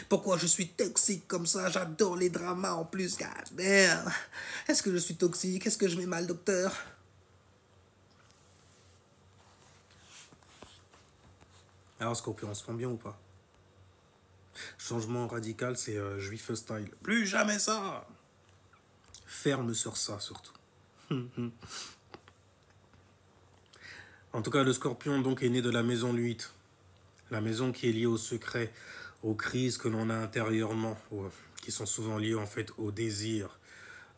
Pourquoi je suis toxique comme ça? J'adore les dramas en plus. God damn. Est-ce que je suis toxique? Est-ce que je vais mal, docteur? Alors, Scorpion, on se prend bien ou pas? Changement radical, c'est juif style. Plus jamais ça! Ferme sur ça, surtout. En tout cas, le Scorpion donc est né de la maison 8. La maison qui est liée au secret, aux crises que l'on a intérieurement, qui sont souvent liées en fait au désir,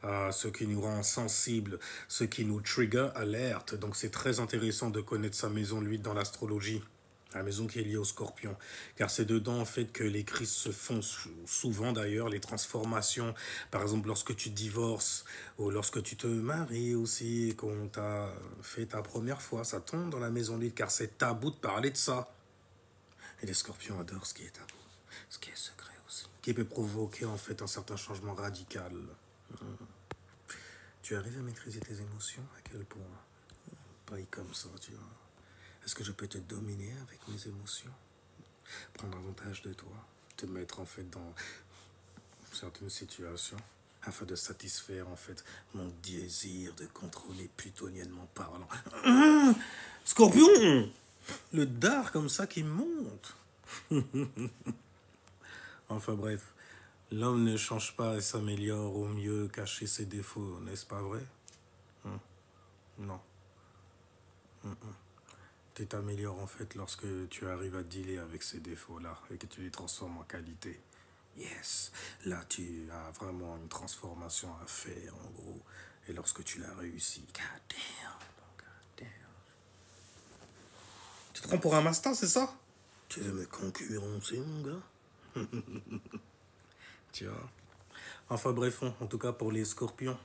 à ce qui nous rend sensibles, ce qui nous trigger, alerte. Donc c'est très intéressant de connaître sa maison 8 dans l'astrologie. La maison qui est liée au Scorpion, car c'est dedans en fait que les crises se font souvent d'ailleurs, les transformations, par exemple lorsque tu divorces ou lorsque tu te maries aussi, qu'on t'a fait ta première fois, ça tombe dans la maison 8 car c'est tabou de parler de ça. Et les Scorpions adorent ce qui est tabou, ce qui est secret aussi, qui peut provoquer en fait un certain changement radical. Tu arrives à maîtriser tes émotions? À quel point? Pas comme ça, tu vois. Est-ce que je peux te dominer avec mes émotions? Prendre avantage de toi? Te mettre en fait dans certaines situations afin de satisfaire en fait mon désir de contrôler plutoniennement parlant. Scorpion! Le dard comme ça qui monte. Enfin bref, l'homme ne change pas et s'améliore au mieux cacher ses défauts, n'est-ce pas vrai? Non. Tu t'améliores en fait lorsque tu arrives à dealer avec ces défauts-là et que tu les transformes en qualité. Yes, là tu as vraiment une transformation à faire en gros. Et lorsque tu l'as réussi, god damn, god damn. Tu te prends pour un master, c'est ça? Tu veux me concurrencer, mon gars? Tu vois. Enfin bref, en tout cas pour les scorpions,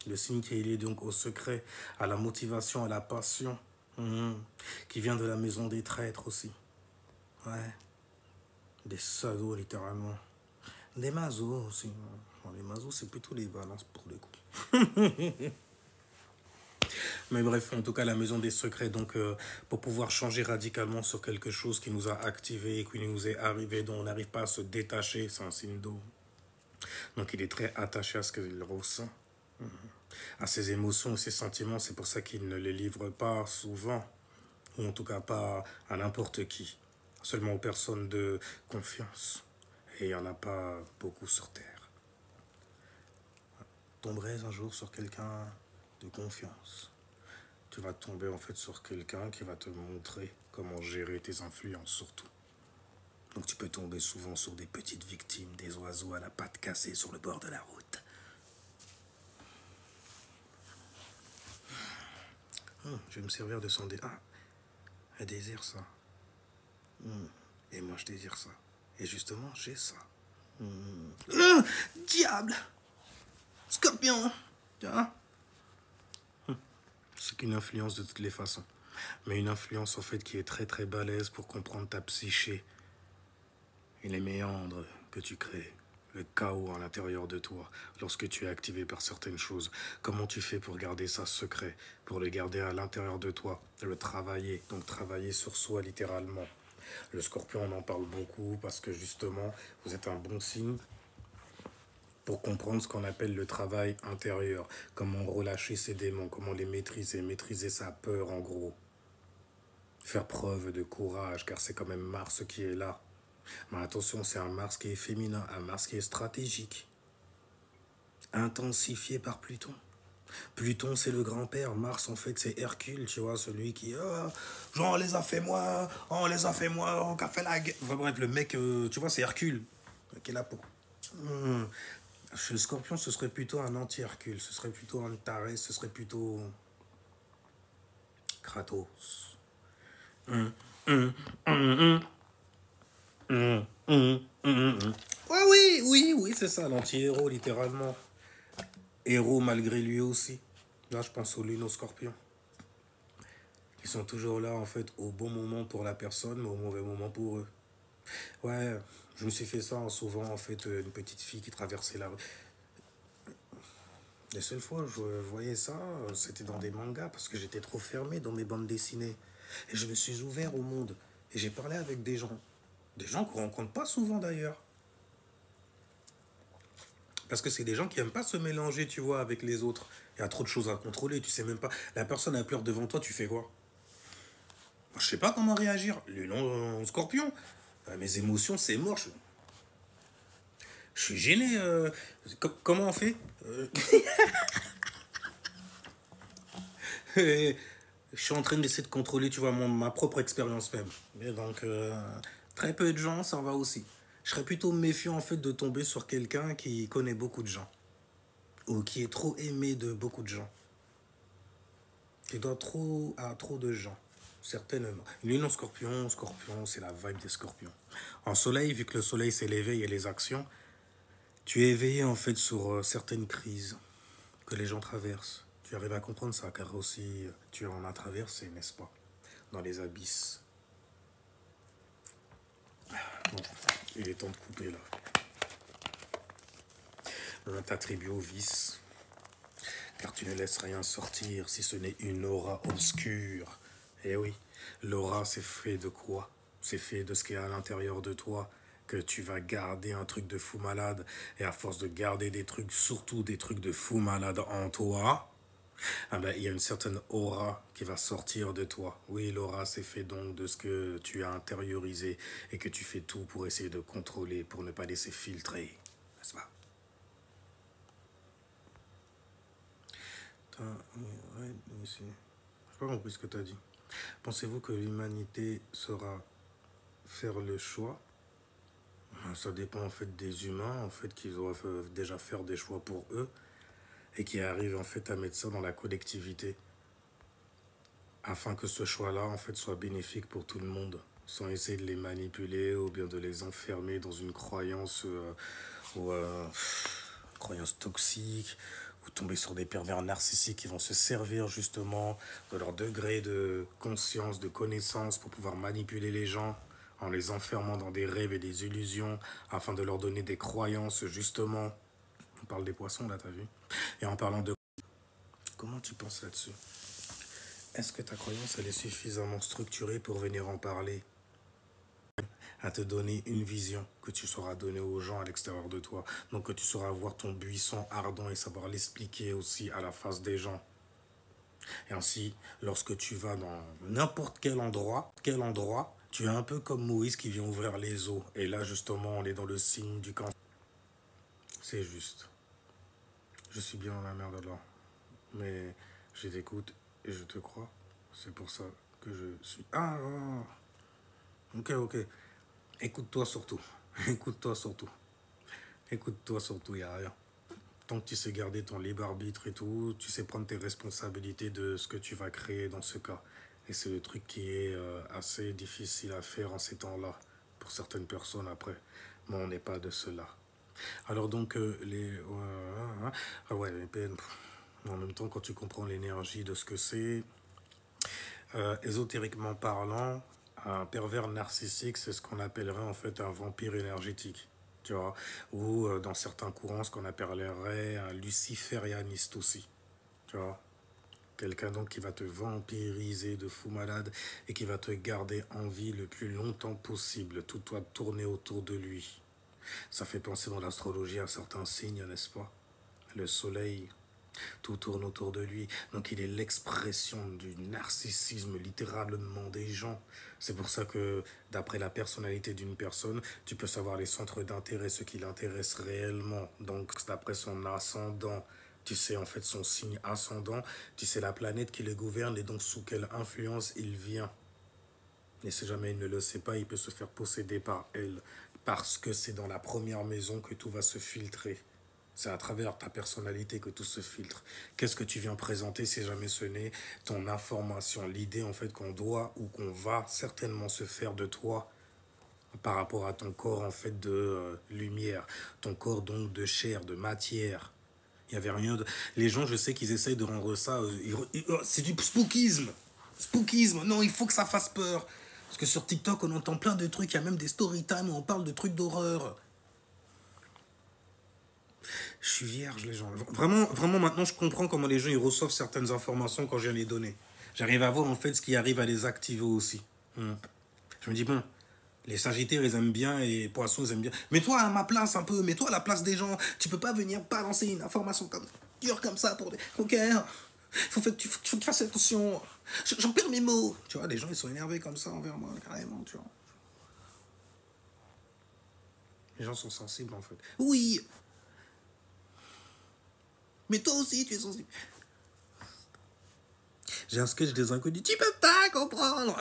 le signe qui est lié donc au secret, à la motivation, à la passion, qui vient de la maison des traîtres aussi. Ouais, des salauds littéralement. Des mazos aussi. Bon, les mazos, c'est plutôt les balances pour le coup. Mais bref, en tout cas, la maison des secrets, donc pour pouvoir changer radicalement sur quelque chose qui nous a activé, qui nous est arrivé, dont on n'arrive pas à se détacher, c'est un signe d'eau. Donc il est très attaché à ce qu'il ressent, à ses émotions et ses sentiments. C'est pour ça qu'il ne les livre pas souvent, ou en tout cas pas à n'importe qui, seulement aux personnes de confiance. Et il n'y en a pas beaucoup sur Terre. Tomberais un jour sur quelqu'un de confiance. Tu vas tomber en fait sur quelqu'un qui va te montrer comment gérer tes influences surtout. Donc tu peux tomber souvent sur des petites victimes, des oiseaux à la patte cassée sur le bord de la route. Je vais me servir de son... Ah, elle désire ça. Et moi je désire ça. Et justement, j'ai ça. Diable! Scorpion! Tu vois? C'est qu'une influence de toutes les façons. Mais une influence en fait qui est très très balèze pour comprendre ta psyché. Et les méandres que tu crées. Le chaos à l'intérieur de toi, lorsque tu es activé par certaines choses. Comment tu fais pour garder ça secret, pour le garder à l'intérieur de toi, le travailler, donc travailler sur soi littéralement. Le scorpion, on en parle beaucoup parce que justement, vous êtes un bon signe pour comprendre ce qu'on appelle le travail intérieur. Comment relâcher ses démons, comment les maîtriser, maîtriser sa peur en gros. Faire preuve de courage, car c'est quand même Mars qui est là. Mais attention, c'est un Mars qui est féminin, un Mars qui est stratégique. Intensifié par Pluton. Pluton, c'est le grand-père. Mars, en fait, c'est Hercule, tu vois, celui qui... genre, on les a fait moi, on les a fait moi, on a fait la guerre. Enfin, bref, le mec, tu vois, c'est Hercule qui est là pour... Chez le Scorpion, ce serait plutôt un anti-Hercule. Ce serait plutôt un taré, ce serait plutôt... Kratos. Ouais, oui, c'est ça, l'anti-héros, littéralement. Héros malgré lui aussi. Là, je pense aux lunes scorpions. Ils sont toujours là, en fait, au bon moment pour la personne, mais au mauvais moment pour eux. Ouais, je me suis fait ça en sauvant, en fait, une petite fille qui traversait la rue. Les seules fois où je voyais ça, c'était dans des mangas, parce que j'étais trop fermé dans mes bandes dessinées. Et je me suis ouvert au monde. Et j'ai parlé avec des gens. Des gens qu'on rencontre pas souvent, d'ailleurs. Parce que c'est des gens qui n'aiment pas se mélanger, tu vois, avec les autres. Il y a trop de choses à contrôler, tu sais même pas. La personne a pleure devant toi, tu fais quoi? Je sais pas comment réagir. Le non scorpion. Mes émotions, c'est mort. Je suis gêné. Comment on fait? Je suis en train d'essayer de contrôler, tu vois, ma propre expérience même. Et donc, très peu de gens, ça va aussi. Je serais plutôt méfiant, en fait, de tomber sur quelqu'un qui connaît beaucoup de gens. Ou qui est trop aimé de beaucoup de gens. Qui doit trop à trop de gens. Certainement. Lune en scorpion, c'est la vibe des scorpions. En soleil, vu que le soleil c'est l'éveil et les actions, tu es éveillé en fait sur certaines crises que les gens traversent. Tu arrives à comprendre ça, car aussi tu en as traversé, n'est-ce pas? Dans les abysses. Bon, il est temps de couper là. On t'attribue au vice, car tu ne laisses rien sortir si ce n'est une aura obscure. Eh oui, l'aura c'est fait de quoi? C'est fait de ce qui est à l'intérieur de toi, que tu vas garder un truc de fou malade. Et à force de garder des trucs, surtout des trucs de fou malade en toi, Ah ben, il y a une certaine aura qui va sortir de toi. Oui, l'aura, c'est fait donc de ce que tu as intériorisé et que tu fais tout pour essayer de contrôler, pour ne pas laisser filtrer. N'est-ce pas? Ouais, ici. J'ai pas compris ce que tu as dit. Pensez-vous que l'humanité saura faire le choix? Ça dépend en fait des humains, en fait, qui doivent déjà faire des choix pour eux et qui arrivent en fait à mettre ça dans la collectivité afin que ce choix-là en fait soit bénéfique pour tout le monde, sans essayer de les manipuler ou bien de les enfermer dans une croyance ou croyance toxique ou tomber sur des pervers narcissiques qui vont se servir justement de leur degré de conscience, de connaissance pour pouvoir manipuler les gens en les enfermant dans des rêves et des illusions afin de leur donner des croyances justement. On parle des poissons là, t'as vu? Et en parlant de... Comment tu penses là-dessus? Est-ce que ta croyance elle est suffisamment structurée pour venir en parler, à te donner une vision que tu sauras donner aux gens à l'extérieur de toi, donc que tu sauras voir ton buisson ardent et savoir l'expliquer aussi à la face des gens. Et ainsi, lorsque tu vas dans n'importe quel endroit, tu es un peu comme Moïse qui vient ouvrir les eaux. Et là, justement, on est dans le signe du camp. C'est juste. Je suis bien dans la merde alors. Mais je t'écoute et je te crois. C'est pour ça que je suis... ok, ok. Écoute-toi surtout. Écoute-toi surtout. Écoute-toi surtout, y a rien. Tant que tu sais garder ton libre arbitre et tout, tu sais prendre tes responsabilités de ce que tu vas créer dans ce cas. Et c'est le truc qui est assez difficile à faire en ces temps-là, pour certaines personnes après. Mais on n'est pas de cela. Alors donc, ah ouais, les peines. En même temps, quand tu comprends l'énergie de ce que c'est, ésotériquement parlant, un pervers narcissique, c'est ce qu'on appellerait en fait un vampire énergétique. Tu vois, ou dans certains courants, ce qu'on appellerait un luciférianiste aussi. Tu vois, quelqu'un donc qui va te vampiriser de fou malade et qui va te garder en vie le plus longtemps possible. Tout doit tourner autour de lui. Ça fait penser dans l'astrologie à certains signes, n'est-ce pas? Le soleil, tout tourne autour de lui. Donc il est l'expression du narcissisme littéralement des gens. C'est pour ça que d'après la personnalité d'une personne, tu peux savoir les centres d'intérêt, ce qui l'intéresse réellement. Donc d'après son ascendant, tu sais en fait son signe ascendant, tu sais la planète qui le gouverne et donc sous quelle influence il vient. Et si jamais il ne le sait pas, il peut se faire posséder par elle. Parce que c'est dans la première maison que tout va se filtrer. C'est à travers ta personnalité que tout se filtre. Qu'est-ce que tu viens présenter si jamais ce n'est ton information, l'idée en fait qu'on doit ou qu'on va certainement se faire de toi par rapport à ton corps en fait de lumière, ton corps donc de chair, de matière. Il y avait rien de... Les gens, je sais qu'ils essayent de rendre ça... c'est du spookisme. Spookisme. Non, il faut que ça fasse peur. Parce que sur TikTok, on entend plein de trucs. Il y a même des story time où on parle de trucs d'horreur. Je suis vierge, les gens. Vraiment, vraiment, maintenant, je comprends comment les gens ils reçoivent certaines informations quand je viens les donner. J'arrive à voir, en fait, ce qui arrive à les activer aussi. Je me dis, bon, les Sagittaires, ils aiment bien et les Poissons, ils aiment bien. Mets-toi à ma place un peu, mets-toi à la place des gens. Tu peux pas venir balancer une information comme dure comme ça pour des... Ok, faut que tu fasses attention. J'en perds mes mots. Tu vois, les gens, ils sont énervés comme ça envers moi, carrément, tu vois. Les gens sont sensibles, en fait. Oui, mais toi aussi, tu es sensible. J'ai un sketch des inconnus. Tu peux pas comprendre.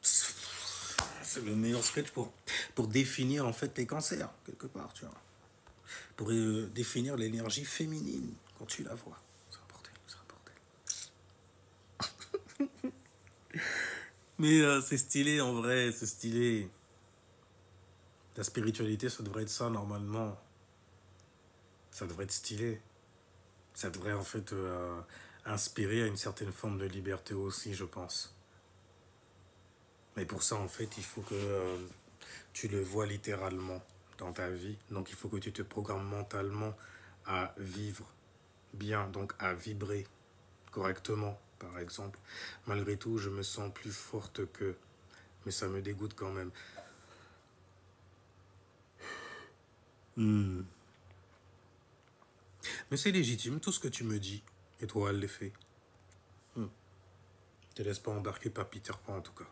C'est le meilleur sketch pour définir, en fait, tes cancers, quelque part, tu vois. Pour définir l'énergie féminine quand tu la vois. C'est un bordel, c'est un bordel. Mais c'est stylé en vrai, c'est stylé. La spiritualité, ça devrait être ça normalement. Ça devrait être stylé. Ça devrait en fait inspirer à une certaine forme de liberté aussi, je pense. Mais pour ça, en fait, il faut que tu le vois littéralement dans ta vie. Donc, il faut que tu te programmes mentalement à vivre bien, donc à vibrer correctement, par exemple. Malgré tout, je me sens plus forte que... Mais ça me dégoûte quand même. Mais c'est légitime, tout ce que tu me dis. Et toi, elle le fait. Te laisse pas embarquer par Peter Pan en tout cas.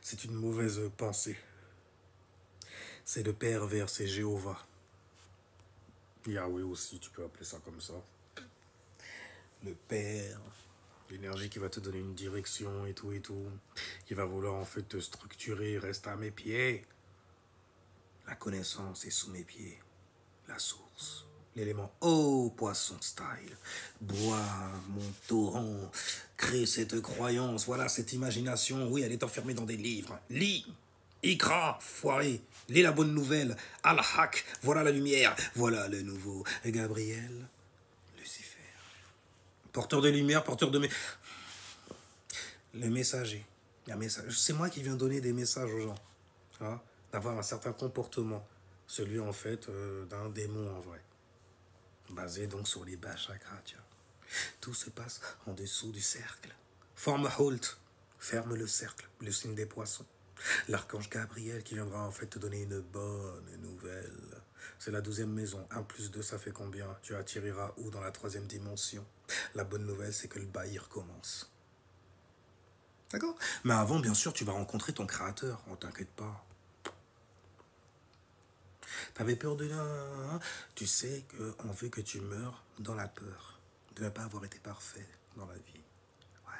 C'est une mauvaise pensée. C'est le pervers, c'est Jéhovah. Yahweh aussi, tu peux appeler ça comme ça. Le Père, l'énergie qui va te donner une direction et tout, qui va vouloir en fait te structurer, reste à mes pieds. La connaissance est sous mes pieds, la source, l'élément poisson style. Bois, mon torrent, crée cette croyance, voilà cette imagination, oui elle est enfermée dans des livres. Lis, Ikra, foiré, lis la bonne nouvelle, Al-Haq, voilà la lumière, voilà le nouveau Gabriel, Lucifer. Porteur de lumière, porteur de... Le messager. C'est moi qui viens donner des messages aux gens. Hein, d'avoir un certain comportement. Celui, en fait, d'un démon, en vrai. Basé, donc, sur les bas chakras, tiens. Tout se passe en dessous du cercle. Forme Holt. Ferme le cercle, le signe des poissons. L'archange Gabriel qui viendra, en fait, te donner une bonne nouvelle. C'est la 12e maison. 1 plus 2, ça fait combien? Tu atterriras où dans la 3e dimension? La bonne nouvelle, c'est que le bail recommence. D'accord? Mais avant, bien sûr, tu vas rencontrer ton créateur. On t'inquiète pas. T'avais peur de là. Tu sais qu'on veut que tu meurs dans la peur de ne pas avoir été parfait dans la vie. Ouais.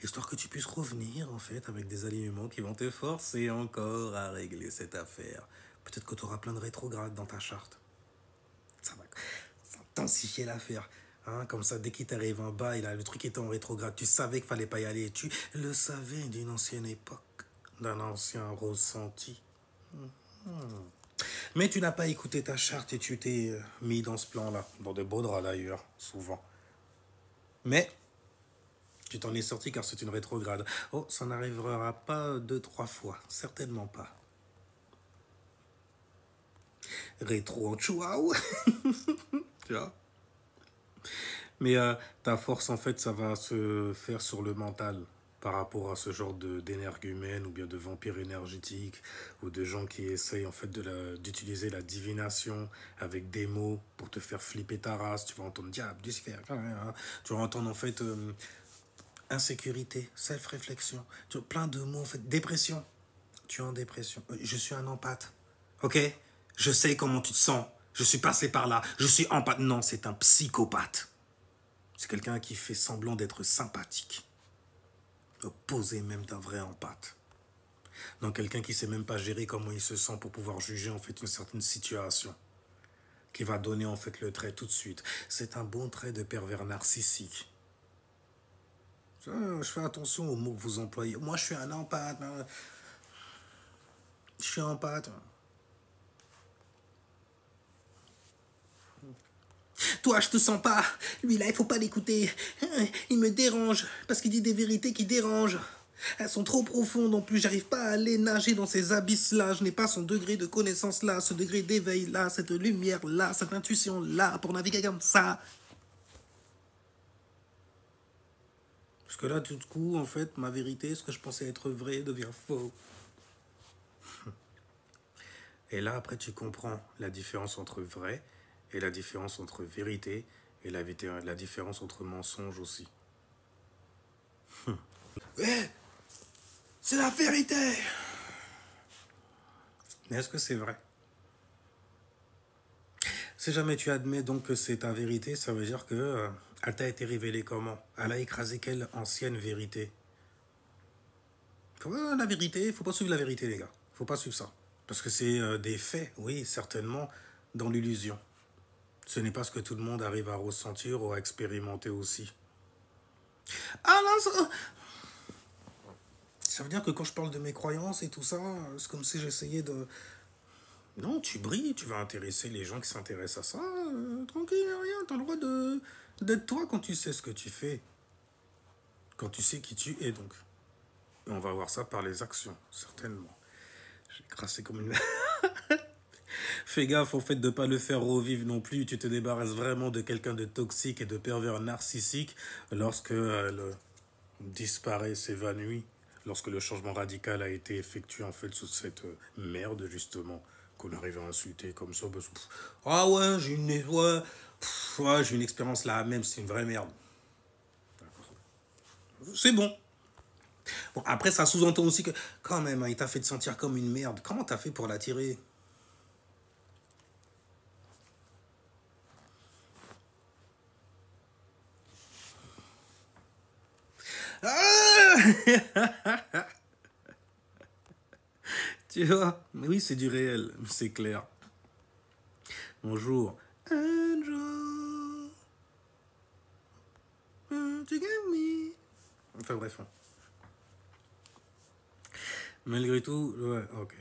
Histoire que tu puisses revenir, en fait, avec des alignements qui vont te forcer encore à régler cette affaire. Peut-être que tu auras plein de rétrogrades dans ta charte. Ça va intensifier l'affaire. Hein, comme ça, dès qu'il t'arrive en bas, le truc était en rétrograde. Tu savais qu'il fallait pas y aller. Tu le savais d'une ancienne époque, d'un ancien ressenti. Mais tu n'as pas écouté ta charte et tu t'es mis dans ce plan-là. Dans de beaux draps d'ailleurs, souvent. Mais tu t'en es sorti car c'est une rétrograde. Oh, ça n'arrivera pas 2-3 fois. Certainement pas. Rétro en chihuahua. Tu vois? Mais ta force, en fait, ça va se faire sur le mental par rapport à ce genre d'énergumène ou bien de vampires énergétiques ou de gens qui essayent, en fait, d'utiliser la divination avec des mots pour te faire flipper ta race. Tu vas entendre diable, Lucifer, tu vas entendre, en fait, insécurité, self-réflexion, plein de mots, en fait, dépression. Tu es en dépression. Je suis un empathe, ok? Je sais comment tu te sens. Je suis passé par là. Je suis empathe. Non, c'est un psychopathe. C'est quelqu'un qui fait semblant d'être sympathique. Opposé même d'un vrai empathe. Donc quelqu'un qui ne sait même pas gérer comment il se sent pour pouvoir juger en fait une certaine situation. Qui va donner en fait le trait tout de suite. C'est un bon trait de pervers narcissique. Je fais attention aux mots que vous employez. Moi je suis un empathe. Je suis empathe. Toi, je te sens pas. Lui, là, il faut pas l'écouter. Il me dérange, parce qu'il dit des vérités qui dérangent. Elles sont trop profondes, en plus, j'arrive pas à aller nager dans ces abysses-là. Je n'ai pas son degré de connaissance-là, ce degré d'éveil-là, cette lumière-là, cette intuition-là, pour naviguer comme ça. Parce que là, tout de coup, en fait, ma vérité, ce que je pensais être vrai, devient faux. Et là, après, tu comprends la différence entre vrai et la différence entre vérité et la différence entre mensonge aussi. C'est la vérité! Mais est-ce que c'est vrai? Si jamais tu admets donc que c'est ta vérité, ça veut dire que elle t'a été révélée comment? Elle a écrasé quelle ancienne vérité? La vérité, faut pas suivre la vérité, les gars. Faut pas suivre ça. Parce que c'est des faits, oui, certainement, dans l'illusion. Ce n'est pas ce que tout le monde arrive à ressentir ou à expérimenter aussi. Ah non, ça veut dire que quand je parle de mes croyances et tout ça, c'est comme si j'essayais de... Non, tu brilles, tu vas intéresser les gens qui s'intéressent à ça. Tranquille, rien, t'as le droit d'être toi quand tu sais ce que tu fais. Quand tu sais qui tu es, donc. Et on va voir ça par les actions, certainement. J'ai crassé comme une... Fais gaffe au fait de ne pas le faire revivre non plus. Tu te débarrasses vraiment de quelqu'un de toxique et de pervers narcissique lorsque elle disparaît, s'évanouit. Lorsque le changement radical a été effectué en fait sous cette merde justement qu'on arrive à insulter comme ça. Parce que, ah ouais, j'ai une expérience là même, c'est une vraie merde. C'est bon. Bon, après, ça sous-entend aussi que, quand même, hein, il t'a fait te sentir comme une merde. Comment t'as fait pour l'attirer? Ah tu vois? Oui, c'est du réel, c'est clair. Bonjour. Angel, won't you get me? Enfin bref. Malgré tout, ouais, ok.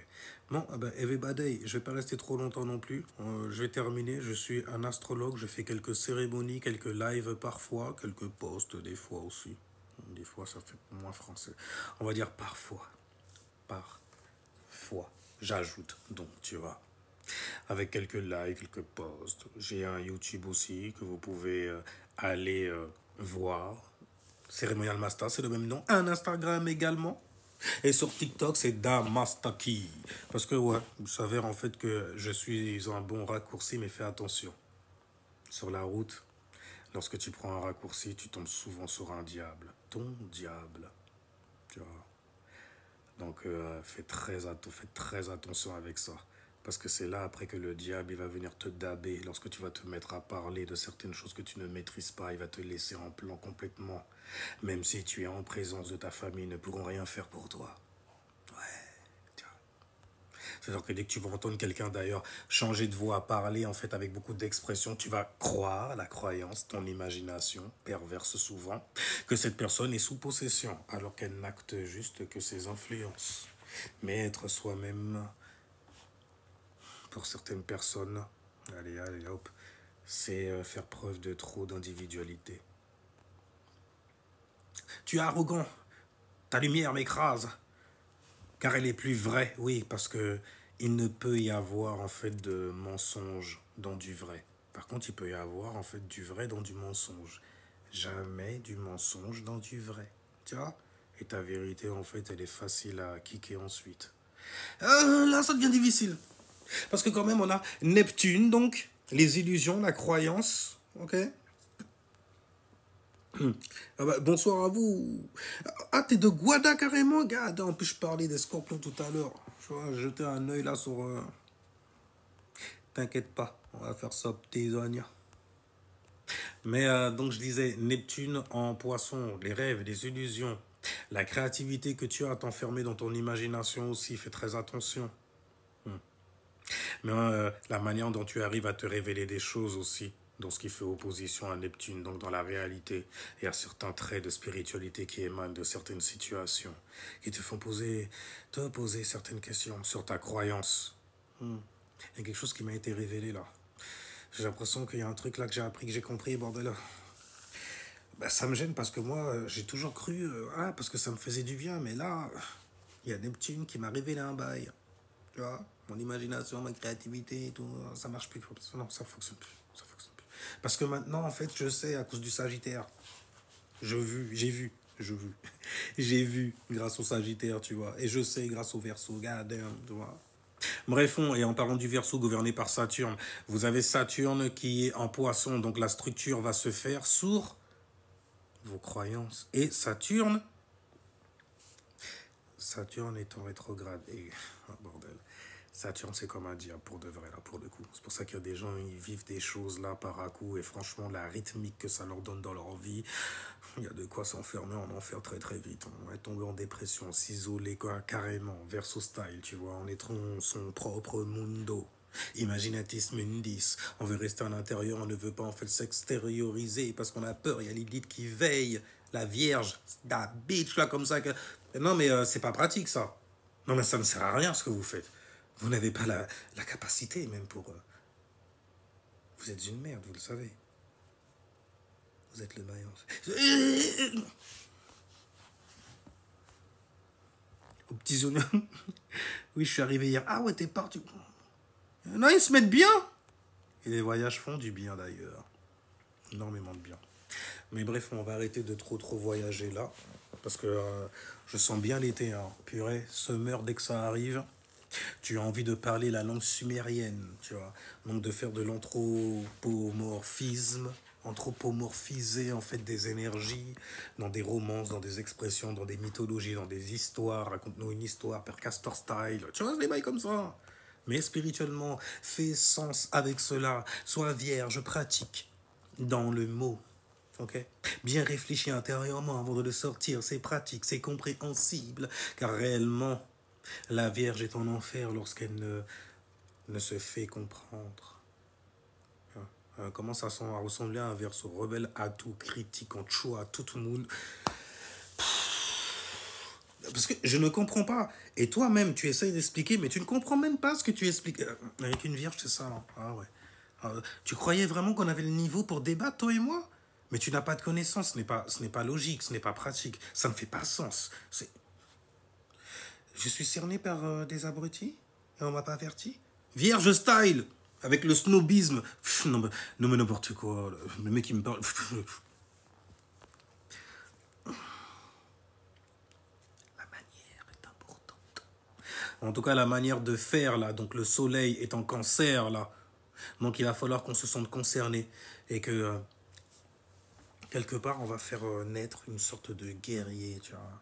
Bon, ah bah, everybody, je vais pas rester trop longtemps non plus. Je vais terminer. Je suis un astrologue. Je fais quelques cérémonies, quelques lives parfois, quelques posts des fois aussi. Des fois, ça fait moins français. On va dire parfois. Parfois. J'ajoute donc, tu vois. Avec quelques lives, quelques posts. J'ai un YouTube aussi que vous pouvez aller voir. Cérémonial Master, c'est le même nom. Un Instagram également. Et sur TikTok, c'est Damastaki. Parce que, ouais, il s'avère en fait que je suis un bon raccourci, mais fais attention. Sur la route, lorsque tu prends un raccourci, tu tombes souvent sur un diable. Ton diable. Tu vois. Donc, fais très attention avec ça. Parce que c'est là, après, que le diable, il va venir te daber. Lorsque tu vas te mettre à parler de certaines choses que tu ne maîtrises pas, il va te laisser en plan complètement. Même si tu es en présence de ta famille, ils ne pourront rien faire pour toi. C'est-à-dire que dès que tu vas entendre quelqu'un d'ailleurs changer de voix, parler en fait avec beaucoup d'expression, tu vas croire, la croyance, ton imagination, perverse souvent, que cette personne est sous possession, alors qu'elle n'acte juste que ses influences. Mais être soi-même, pour certaines personnes, allez hop, c'est faire preuve de trop d'individualité. Tu es arrogant, ta lumière m'écrase, car elle est plus vraie, oui, parce que il ne peut y avoir en fait de mensonge dans du vrai. Par contre, il peut y avoir en fait du vrai dans du mensonge. Jamais du mensonge dans du vrai. Tu vois? Et ta vérité, en fait, elle est facile à kicker ensuite. Là, ça devient difficile. Parce que quand même, on a Neptune, donc, les illusions, la croyance. Ok? Ah bah, bonsoir à vous. Ah, t'es de Guada carrément, gars. En plus, je parlais des scorpions tout à l'heure. Je vais jeter un œil là sur. T'inquiète pas, on va faire ça petits oignons. Mais donc, je disais, Neptune en poisson, les rêves, les illusions, la créativité que tu as à t'enfermer dans ton imagination aussi, fais très attention. Mais la manière dont tu arrives à te révéler des choses aussi, dans ce qui fait opposition à Neptune, donc dans la réalité, il y a certains traits de spiritualité qui émanent de certaines situations, qui te font te poser certaines questions sur ta croyance. Il y a quelque chose qui m'a été révélé là. J'ai l'impression qu'il y a un truc là que j'ai appris, que j'ai compris, bordel. Bah, ça me gêne parce que moi, j'ai toujours cru, parce que ça me faisait du bien, mais là, il y a Neptune qui m'a révélé un bail. Tu vois, mon imagination, ma créativité et tout, ça marche plus. Non, ça fonctionne plus. Ça fonctionne plus. Parce que maintenant, en fait, je sais, à cause du Sagittaire, j'ai vu, j'ai vu grâce au Sagittaire, tu vois, et je sais grâce au Verseau, god damn, tu vois. Bref, et en parlant du Verseau gouverné par Saturne, vous avez Saturne qui est en poisson, donc la structure va se faire sur vos croyances. Et Saturne est en rétrograde. Et, oh, bordel. Saturne, c'est comme un diable pour de vrai, là, pour le coup. C'est pour ça qu'il y a des gens, ils vivent des choses là par à coup. Et franchement, la rythmique que ça leur donne dans leur vie, il y a de quoi s'enfermer en enfer très très vite. On va tomber en dépression, s'isoler quoi, carrément, verso style, tu vois. On est son propre mundo. Imaginatis mundis. On veut rester à l'intérieur, on ne veut pas en fait s'extérioriser parce qu'on a peur. Il y a Lilith qui veille, la Vierge, la bitch là comme ça. Non mais c'est pas pratique ça. Non mais ça ne sert à rien ce que vous faites. Vous n'avez pas la capacité même pour... Vous êtes une merde, vous le savez. Vous êtes le maillon. Aux petits oignons. Oui, je suis arrivé hier. Ah ouais, t'es parti. Non, ils se mettent bien. Et les voyages font du bien d'ailleurs. Énormément de bien. Mais bref, on va arrêter de trop voyager là. Parce que je sens bien l'été. Hein. Purée, summer dès que ça arrive. Tu as envie de parler la langue sumérienne, tu vois. Donc de faire de l'anthropomorphisme. anthropomorphiser en fait des énergies dans des romances, dans des expressions, dans des mythologies, dans des histoires. Raconte-nous une histoire, Père Castor style. Tu vois, des bails comme ça. Mais spirituellement, fais sens avec cela. Sois vierge, pratique dans le mot. Ok. Bien réfléchis intérieurement avant de le sortir. C'est pratique, c'est compréhensible. Car réellement, la Vierge est en enfer lorsqu'elle ne se fait comprendre. Commence à ressembler à un verso rebelle à tout, critique, en chou à tout le monde. Parce que je ne comprends pas. Et toi-même, tu essayes d'expliquer, mais tu ne comprends même pas ce que tu expliques. Avec une vierge, c'est ça, hein. Ah ouais. Tu croyais vraiment qu'on avait le niveau pour débattre, toi et moi? Mais tu n'as pas de connaissances, ce n'est pas logique, ce n'est pas pratique. Ça ne fait pas sens. Je suis cerné par des abrutis et on m'a pas averti. Vierge style, avec le snobisme. Non mais n'importe quoi. Le mec qui me parle. La manière est importante. En tout cas, la manière de faire là. Donc le soleil est en cancer là. Donc il va falloir qu'on se sente concerné et que quelque part on va faire naître une sorte de guerrier, tu vois,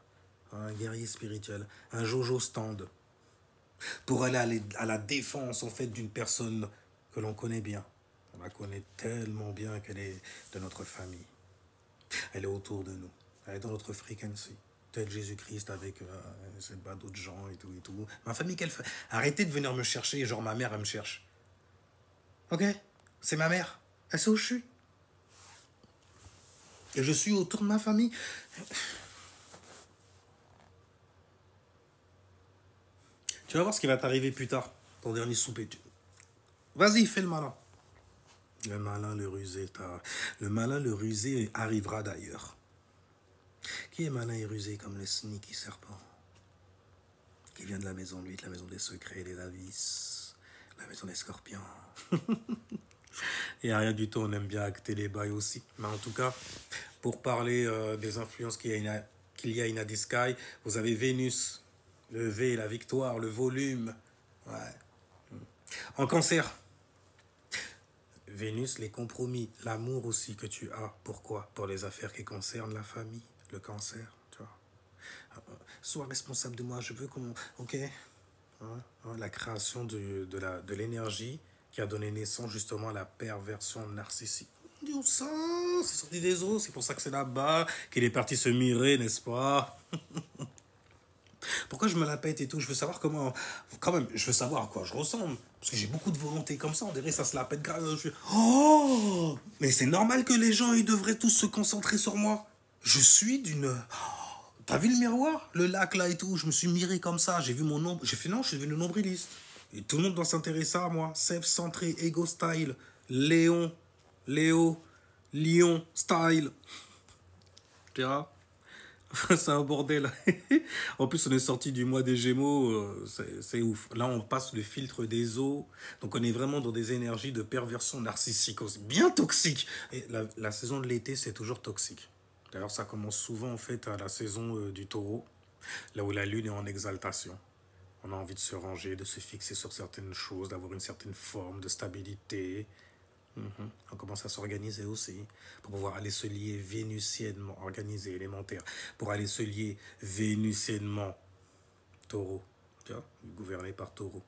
un guerrier spirituel, un Jojo stand. Pour aller à la défense en fait d'une personne que l'on connaît bien. On la connaît tellement bien qu'elle est de notre famille. Elle est autour de nous. Elle est dans notre frequency. Tel Jésus-Christ avec cette bas d'autres gens et tout et tout. Ma famille, qu'elle fait? Arrêtez de venir me chercher, genre ma mère, elle me cherche. Ok? C'est ma mère. Elle sait où je suis. Et je suis autour de ma famille. Tu vas voir ce qui va t'arriver plus tard. Ton dernier souper. Vas-y, fais le malin. Le malin, le rusé, le malin, le rusé arrivera d'ailleurs. Qui est malin et rusé comme le sneaky serpent? Qui vient de la maison de 8, la maison des secrets, des abysses, la maison des scorpions. Et rien du tout, on aime bien acter les bails aussi. Mais en tout cas, pour parler des influences qu'il y a in the sky, vous avez Vénus, le V, la victoire, le volume. Ouais. En cancer, Vénus, les compromis, l'amour aussi que tu as. Pourquoi? Pour les affaires qui concernent la famille, le cancer, tu vois. Sois responsable de moi, je veux qu'on... Ok. La création de l'énergie qui a donné naissance justement à la perversion narcissique. Dieu ça, c'est sorti des os, c'est pour ça que c'est là-bas qu'il est parti se mirer, n'est-ce pas? Pourquoi je me la pète et tout? Je veux savoir comment... Quand même, je veux savoir à quoi je ressemble. Parce que j'ai beaucoup de volonté comme ça. On dirait ça se la pète grave. Oh! Mais c'est normal que les gens, ils devraient tous se concentrer sur moi. Je suis d'une... T'as vu le miroir? Le lac là et tout. Je me suis miré comme ça. J'ai vu mon nombre. J'ai fait non, je suis devenu nombriliste. Et tout le monde doit s'intéresser à moi. Self-centré, ego style. Léo, Lion style. Tu vois? C'est un bordel. En plus, on est sorti du mois des Gémeaux, c'est ouf. Là, on passe le filtre des eaux. Donc, on est vraiment dans des énergies de perversion narcissique aussi. Bien toxique. Et la saison de l'été, c'est toujours toxique. D'ailleurs, ça commence souvent, en fait, à la saison du taureau, là où la lune est en exaltation. On a envie de se ranger, de se fixer sur certaines choses, d'avoir une certaine forme de stabilité. On commence à s'organiser aussi pour pouvoir aller se lier vénusiennement, organisé, élémentaire, pour aller se lier vénusiennement, taureau, tu vois, gouverné par taureau,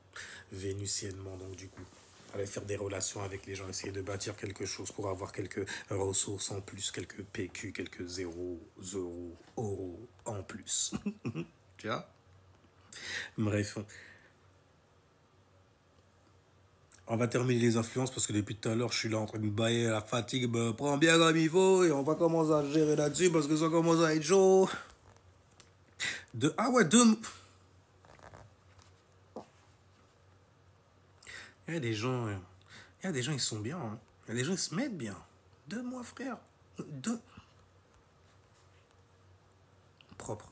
vénusiennement donc du coup, aller faire des relations avec les gens, essayer de bâtir quelque chose pour avoir quelques ressources en plus, quelques PQ, quelques euros en plus, tu vois. Bref, on va terminer les influences parce que depuis tout à l'heure, je suis là en train de bailler la fatigue. Ben, prends bien comme il faut et on va commencer à gérer là-dessus parce que ça commence à être chaud. Ah ouais, il y a des gens, ils sont bien. Hein. Il y a des gens, ils se mettent bien. 2 mois, frère. 2. Propre.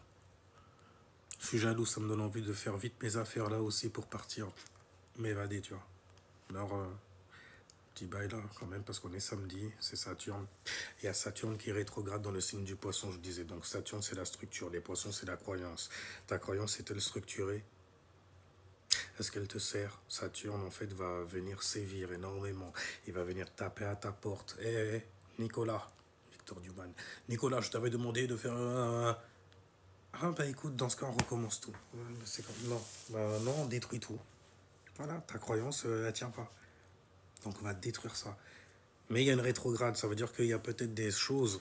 Je suis jaloux, ça me donne envie de faire vite mes affaires là aussi pour partir m'évader, tu vois. Alors, petit bail là quand même parce qu'on est samedi, c'est Saturne. Il y a Saturne qui est rétrograde dans le signe du poisson, je disais. Donc Saturne c'est la structure, les poissons c'est la croyance. Ta croyance est-elle structurée? Est-ce qu'elle te sert? Saturne en fait va venir sévir énormément. Il va venir taper à ta porte. Nicolas, Victor Duman. Nicolas, je t'avais demandé de faire Ah bah écoute, dans ce cas, on recommence tout. C'est comme... Non, bah, non, on détruit tout. Voilà, ta croyance, elle tient pas. Donc on va détruire ça. Mais il y a une rétrograde, ça veut dire qu'il y a peut-être des choses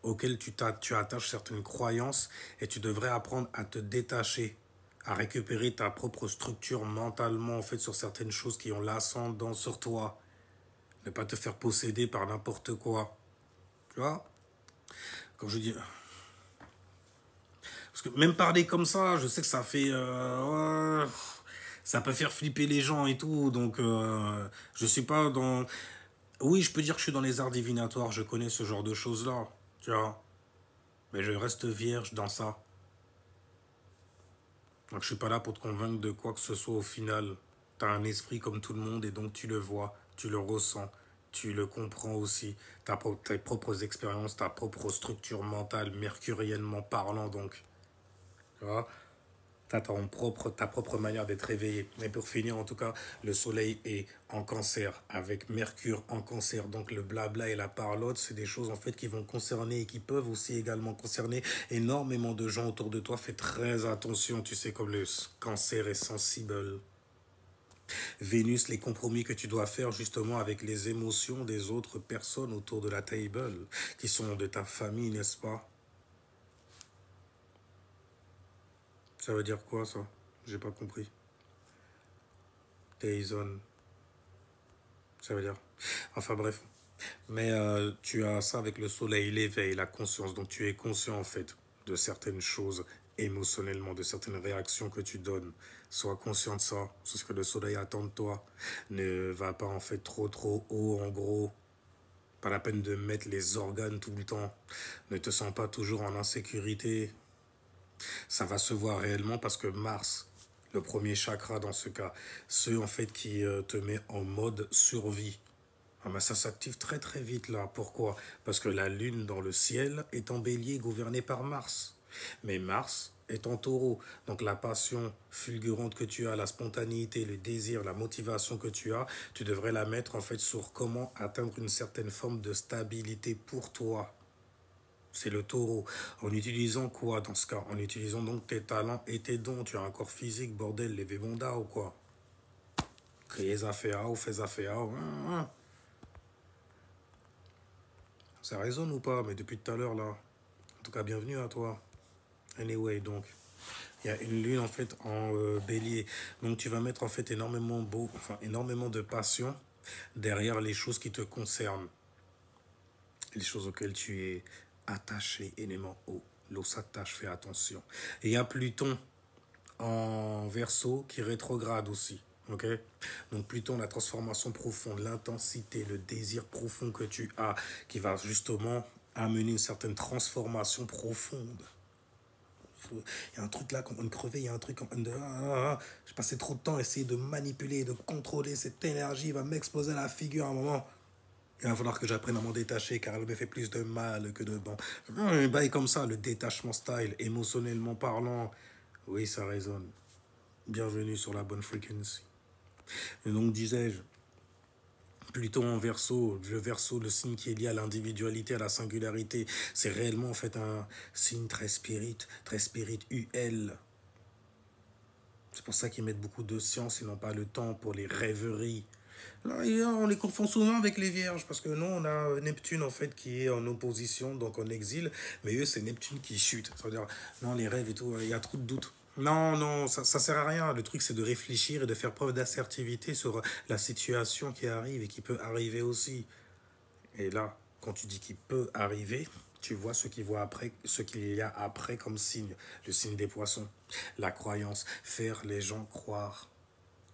auxquelles tu attaches certaines croyances et tu devrais apprendre à te détacher, à récupérer ta propre structure mentalement en fait sur certaines choses qui ont l'ascendant sur toi. Ne pas te faire posséder par n'importe quoi. Tu vois? Comme je dis, parce que même parler comme ça, je sais que ça fait... ça peut faire flipper les gens et tout. Donc, je suis pas dans... Oui, je peux dire que je suis dans les arts divinatoires. Je connais ce genre de choses-là. Tu vois. Mais je reste vierge dans ça. Donc, je suis pas là pour te convaincre de quoi que ce soit au final. Tu as un esprit comme tout le monde et donc tu le vois, tu le ressens, tu le comprends aussi. Tu as tes propres expériences, ta propre structure mentale, mercuriellement parlant donc. Tu vois. T'as ta propre manière d'être réveillé. Et pour finir, en tout cas, le soleil est en cancer, avec Mercure en cancer. Donc le blabla et la parlotte, c'est des choses en fait qui vont concerner et qui peuvent aussi également concerner énormément de gens autour de toi. Fais très attention, tu sais, comme le cancer est sensible. Vénus, les compromis que tu dois faire justement avec les émotions des autres personnes autour de la table, qui sont de ta famille, n'est-ce pas? Ça veut dire quoi ça? J'ai pas compris. Jason. Ça veut dire. Enfin bref. Mais tu as ça avec le soleil, l'éveil, la conscience. Donc tu es conscient en fait de certaines choses émotionnellement, de certaines réactions que tu donnes. Sois conscient de ça. C'est ce que le soleil attend de toi. Ne va pas en fait trop haut en gros. Pas la peine de mettre les organes tout le temps. Ne te sens pas toujours en insécurité. Ça va se voir réellement parce que Mars, le premier chakra dans ce cas, ceux en fait qui te met en mode survie. Ah ben ça s'active très vite là. Pourquoi? Parce que la Lune dans le ciel est en bélier gouvernée par Mars. Mais Mars est en taureau. Donc la passion fulgurante que tu as, la spontanéité, le désir, la motivation que tu as, tu devrais la mettre en fait sur comment atteindre une certaine forme de stabilité pour toi. C'est le taureau. En utilisant quoi dans ce cas? En utilisant donc tes talents et tes dons. Tu as un corps physique, bordel, les Vébonda ou quoi? Créez affaires ou fais affaires. Ça résonne ou pas? Mais depuis tout à l'heure là. En tout cas, bienvenue à toi. Anyway, donc, il y a une lune en fait en bélier. Donc, tu vas mettre en fait énormément de passion derrière les choses qui te concernent. Les choses auxquelles tu es attaché, élément haut. L'eau s'attache, fais attention. Et il y a Pluton en Verseau qui rétrograde aussi. Ok. Donc Pluton, la transformation profonde, l'intensité, le désir profond que tu as, qui va justement amener une certaine transformation profonde. Il y a un truc là qu'on va crever, il y a un truc en de... J'ai passé trop de temps à essayer de manipuler, de contrôler cette énergie, il va m'exploser à la figure à un moment. Il va falloir que j'apprenne à m'en détacher car elle me fait plus de mal que de bon. Un bail comme ça, le détachement style, émotionnellement parlant. Oui, ça résonne. Bienvenue sur la bonne frequency. Et donc, disais-je, Pluton en Verseau, le Verseau, le signe qui est lié à l'individualité, à la singularité, c'est réellement en fait un signe très spirit UL. C'est pour ça qu'ils mettent beaucoup de science et n'ont pas le temps pour les rêveries. Là, on les confond souvent avec les vierges, parce que nous, on a Neptune, en fait, qui est en opposition, donc en exil, mais eux, c'est Neptune qui chute. Ça veut dire, non, les rêves et tout, il y a trop de doutes. Non, ça sert à rien. Le truc, c'est de réfléchir et de faire preuve d'assertivité sur la situation qui arrive et qui peut arriver aussi. Et là, quand tu dis qu'il peut arriver, tu vois ce qu'il y a après comme signe, le signe des poissons. La croyance, faire les gens croire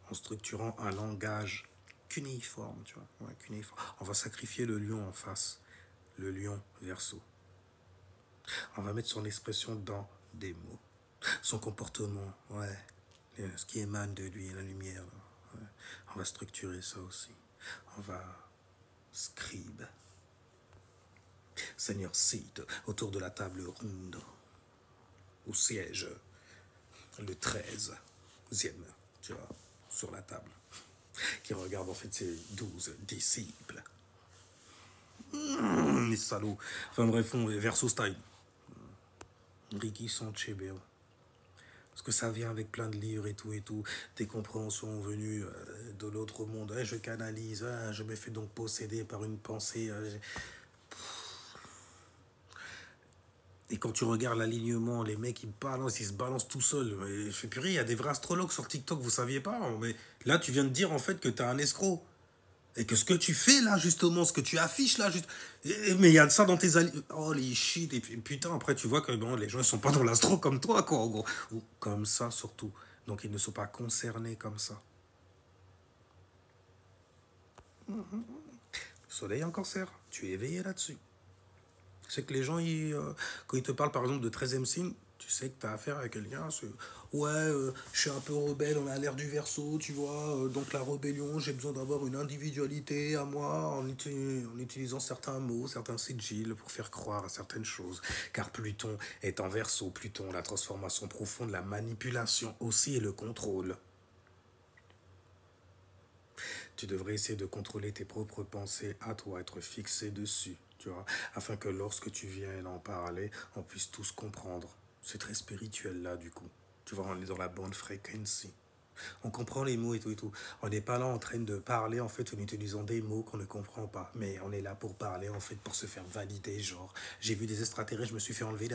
en structurant un langage cuniforme, tu vois, ouais, cuniforme. On va sacrifier le lion en face, le lion Verseau. On va mettre son expression dans des mots, son comportement, ouais, ce qui émane de lui, la lumière. Ouais. On va structurer ça aussi. On va scribe. Seigneur Cid, autour de la table ronde, au siège, le 13e, tu vois, sur la table, qui regarde en fait ses 12 disciples. Les salauds. Enfin bref, Verso Style. Ricky Sanchez, Béo. Parce que ça vient avec plein de livres et tout et tout. Tes compréhensions venues de l'autre monde. Je canalise, je me fais donc posséder par une pensée. Et quand tu regardes l'alignement, les mecs ils se balancent tout seuls. Je fais purée, il y a des vrais astrologues sur TikTok, vous saviez pas. Mais là, tu viens de dire en fait que t'es un escroc. Et que ce que tu fais là, justement, ce que tu affiches là, mais il y a de ça dans tes alliés. Oh les shit, et puis putain, après tu vois que bon, les gens ils sont pas dans l'astro comme toi, quoi, en gros. Ou comme ça surtout. Donc ils ne sont pas concernés comme ça. Soleil en cancer, tu es éveillé là-dessus. C'est que les gens, quand ils te parlent par exemple de 13e signe, tu sais que tu as affaire à quelqu'un. Ouais, je suis un peu rebelle, on a l'air du Verseau, tu vois. Donc la rébellion, j'ai besoin d'avoir une individualité à moi en utilisant certains mots, certains sigils pour faire croire à certaines choses. Car Pluton est en Verseau. Pluton, la transformation profonde, la manipulation aussi et le contrôle. Tu devrais essayer de contrôler tes propres pensées à toi, être fixé dessus, tu vois, afin que lorsque tu viennes en parler, on puisse tous comprendre. C'est très spirituel là, du coup. Tu vois, on est dans la bonne fréquence. On comprend les mots et tout et tout. On n'est pas là en train de parler en fait en utilisant des mots qu'on ne comprend pas. Mais on est là pour parler en fait pour se faire valider. Genre, j'ai vu des extraterrestres, je me suis fait enlever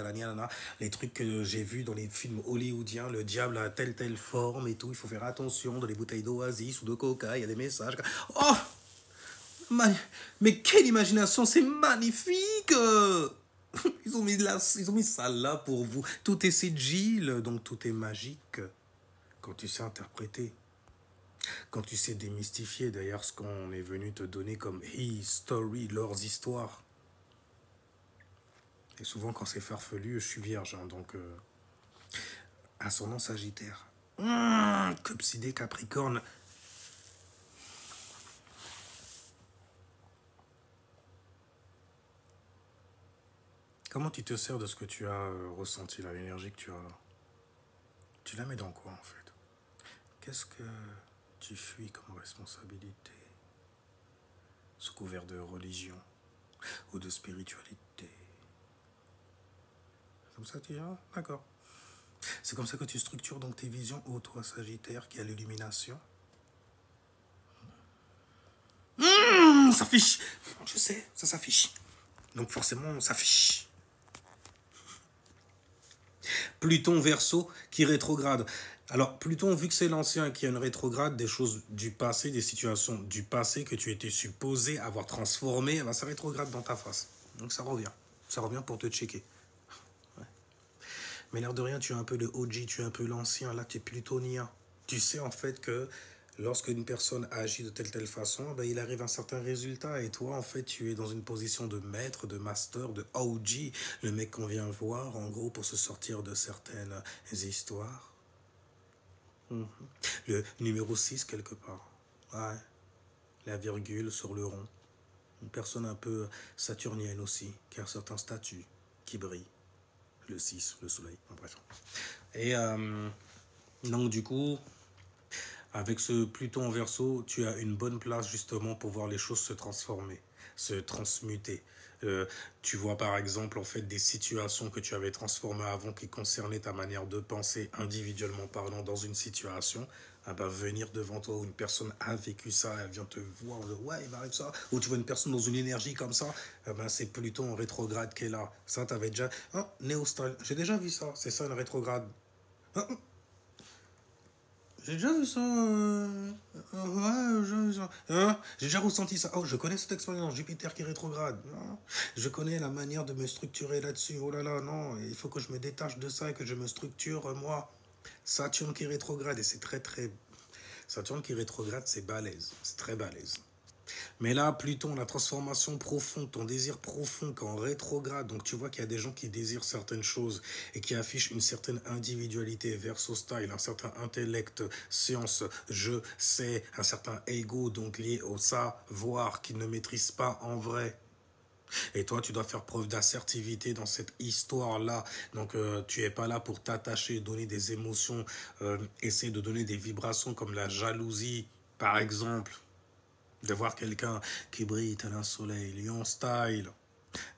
les trucs que j'ai vus dans les films hollywoodiens, le diable a telle forme et tout. Il faut faire attention dans les bouteilles d'Oasis ou de Coca, il y a des messages. Oh, mais quelle imagination, c'est magnifique. Ils ont mis ça là pour vous. Tout est sigil, donc tout est magique. Quand tu sais interpréter, quand tu sais démystifier d'ailleurs ce qu'on est venu te donner comme history, leurs histoires. Et souvent quand c'est farfelu, je suis vierge, hein, donc ascendant Sagittaire. Cupsidé Capricorne. Comment tu te sers de ce que tu as ressenti, là, l'énergie que tu as? Tu la mets dans quoi en fait? Qu'est-ce que tu fuis comme responsabilité sous couvert de religion ou de spiritualité? Comme ça tu diras? D'accord. C'est comme ça que tu structures donc tes visions, ô toi Sagittaire qui a l'illumination. Ça fiche. Je sais, ça s'affiche. Donc forcément, on s'affiche. Pluton Verseau qui rétrograde. Alors, Pluton, vu que c'est l'ancien qui a une rétrograde, des choses du passé, des situations du passé que tu étais supposé avoir transformées, ben, ça rétrograde dans ta face. Donc ça revient. Ça revient pour te checker. Ouais. Mais l'air de rien, tu es un peu le OG, tu es un peu l'ancien, là tu es plutonien. Tu sais en fait que lorsque une personne agit de telle façon, ben, il arrive un certain résultat. Et toi, en fait, tu es dans une position de maître, de master, de OG, le mec qu'on vient voir, en gros, pour se sortir de certaines histoires. Le numéro 6 quelque part. Ouais. La virgule sur le rond. Une personne un peu saturnienne aussi, qui a un certain statut, qui brille. Le 6, le soleil, en bref. Et donc du coup, avec ce Pluton en Verseau, tu as une bonne place justement pour voir les choses se transformer, se transmuter. Tu vois par exemple en fait des situations que tu avais transformées avant qui concernaient ta manière de penser individuellement parlant dans une situation, ah bah, venir devant toi où une personne a vécu ça, elle vient te voir, ouais il m'arrive ça, ou tu vois une personne dans une énergie comme ça, ah bah, c'est Pluton en rétrograde qui est là. Ça t'avais déjà, ah, Néo-Style, j'ai déjà vu ça, c'est ça une rétrograde. Ah, j'ai déjà vu ça. Ouais, j'ai vu ça. Hein, j'ai déjà ressenti ça. Oh, je connais cette expérience. Jupiter qui est rétrograde. Hein, je connais la manière de me structurer là-dessus. Oh là là, non. Il faut que je me détache de ça et que je me structure, moi. Saturne qui est rétrograde. Et c'est très. Saturne qui est rétrograde, c'est balèze. C'est très balèze. Mais là, Pluton, la transformation profonde, ton désir profond qu'en rétrograde, donc tu vois qu'il y a des gens qui désirent certaines choses et qui affichent une certaine individualité, verso style, un certain intellect, science, je sais, un certain ego, donc lié au savoir qu'ils ne maîtrisent pas en vrai. Et toi, tu dois faire preuve d'assertivité dans cette histoire-là. Donc, tu n'es pas là pour t'attacher, donner des émotions, essayer de donner des vibrations comme la jalousie, par exemple. De voir quelqu'un qui brille tel un soleil, Lion style,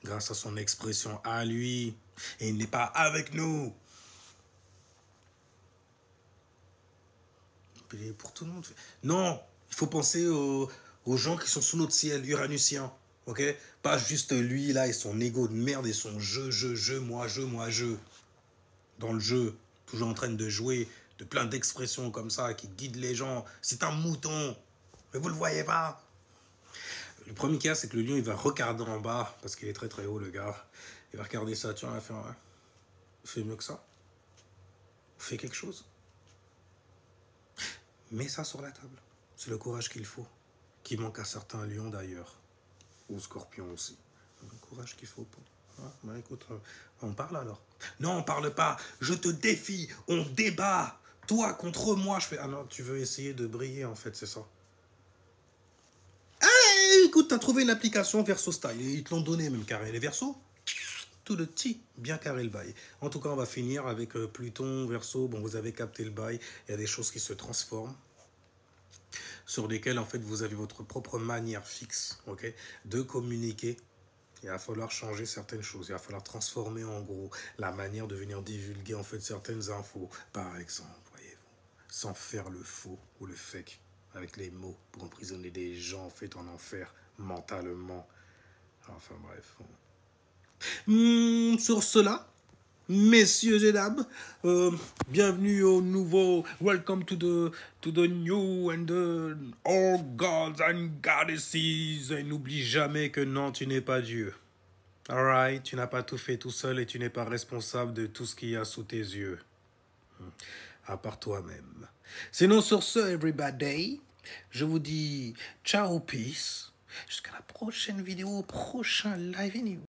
grâce à son expression à lui, et il n'est pas avec nous. Pour tout le monde. Non, il faut penser aux gens qui sont sous notre ciel uranusien. Ok? Pas juste lui là et son ego de merde et son moi, je. Dans le jeu, toujours en train de jouer, de plein d'expressions comme ça qui guident les gens. C'est un mouton. Mais vous le voyez pas. Le premier cas, c'est que le lion, il va regarder en bas, parce qu'il est très très haut, le gars. Il va regarder ça, tu vois, il va faire, ouais, fais mieux que ça. Fais quelque chose. Mets ça sur la table. C'est le courage qu'il faut. Qui manque à certains lions d'ailleurs. Ou scorpions aussi. Le courage qu'il faut pour... Ah, bah écoute, on parle alors. Non, on parle pas. Je te défie. On débat. Toi contre moi. Je fais, ah non, tu veux essayer de briller en fait, c'est ça. Écoute, t'as trouvé une application Verso Style. Ils te l'ont donné même carré. Les Verso, tout le petit, bien carré le bail. En tout cas, on va finir avec Pluton, Verso. Bon, vous avez capté le bail. Il y a des choses qui se transforment, sur lesquelles, en fait, vous avez votre propre manière fixe, ok, de communiquer. Il va falloir changer certaines choses. Il va falloir transformer, en gros, la manière de venir divulguer, en fait, certaines infos. Par exemple, voyez-vous, sans faire le faux ou le fake avec les mots pour emprisonner des gens, en fait, en enfer, mentalement. Enfin, bref. Sur cela, messieurs et dames, bienvenue au nouveau Welcome to the new and the all gods and goddesses. Et n'oublie jamais que non, tu n'es pas Dieu. Alright, tu n'as pas tout fait tout seul et tu n'es pas responsable de tout ce qu'il y a sous tes yeux. À part toi-même. Sinon, sur ce, everybody, je vous dis ciao, peace. Jusqu'à la prochaine vidéo, prochain live in you.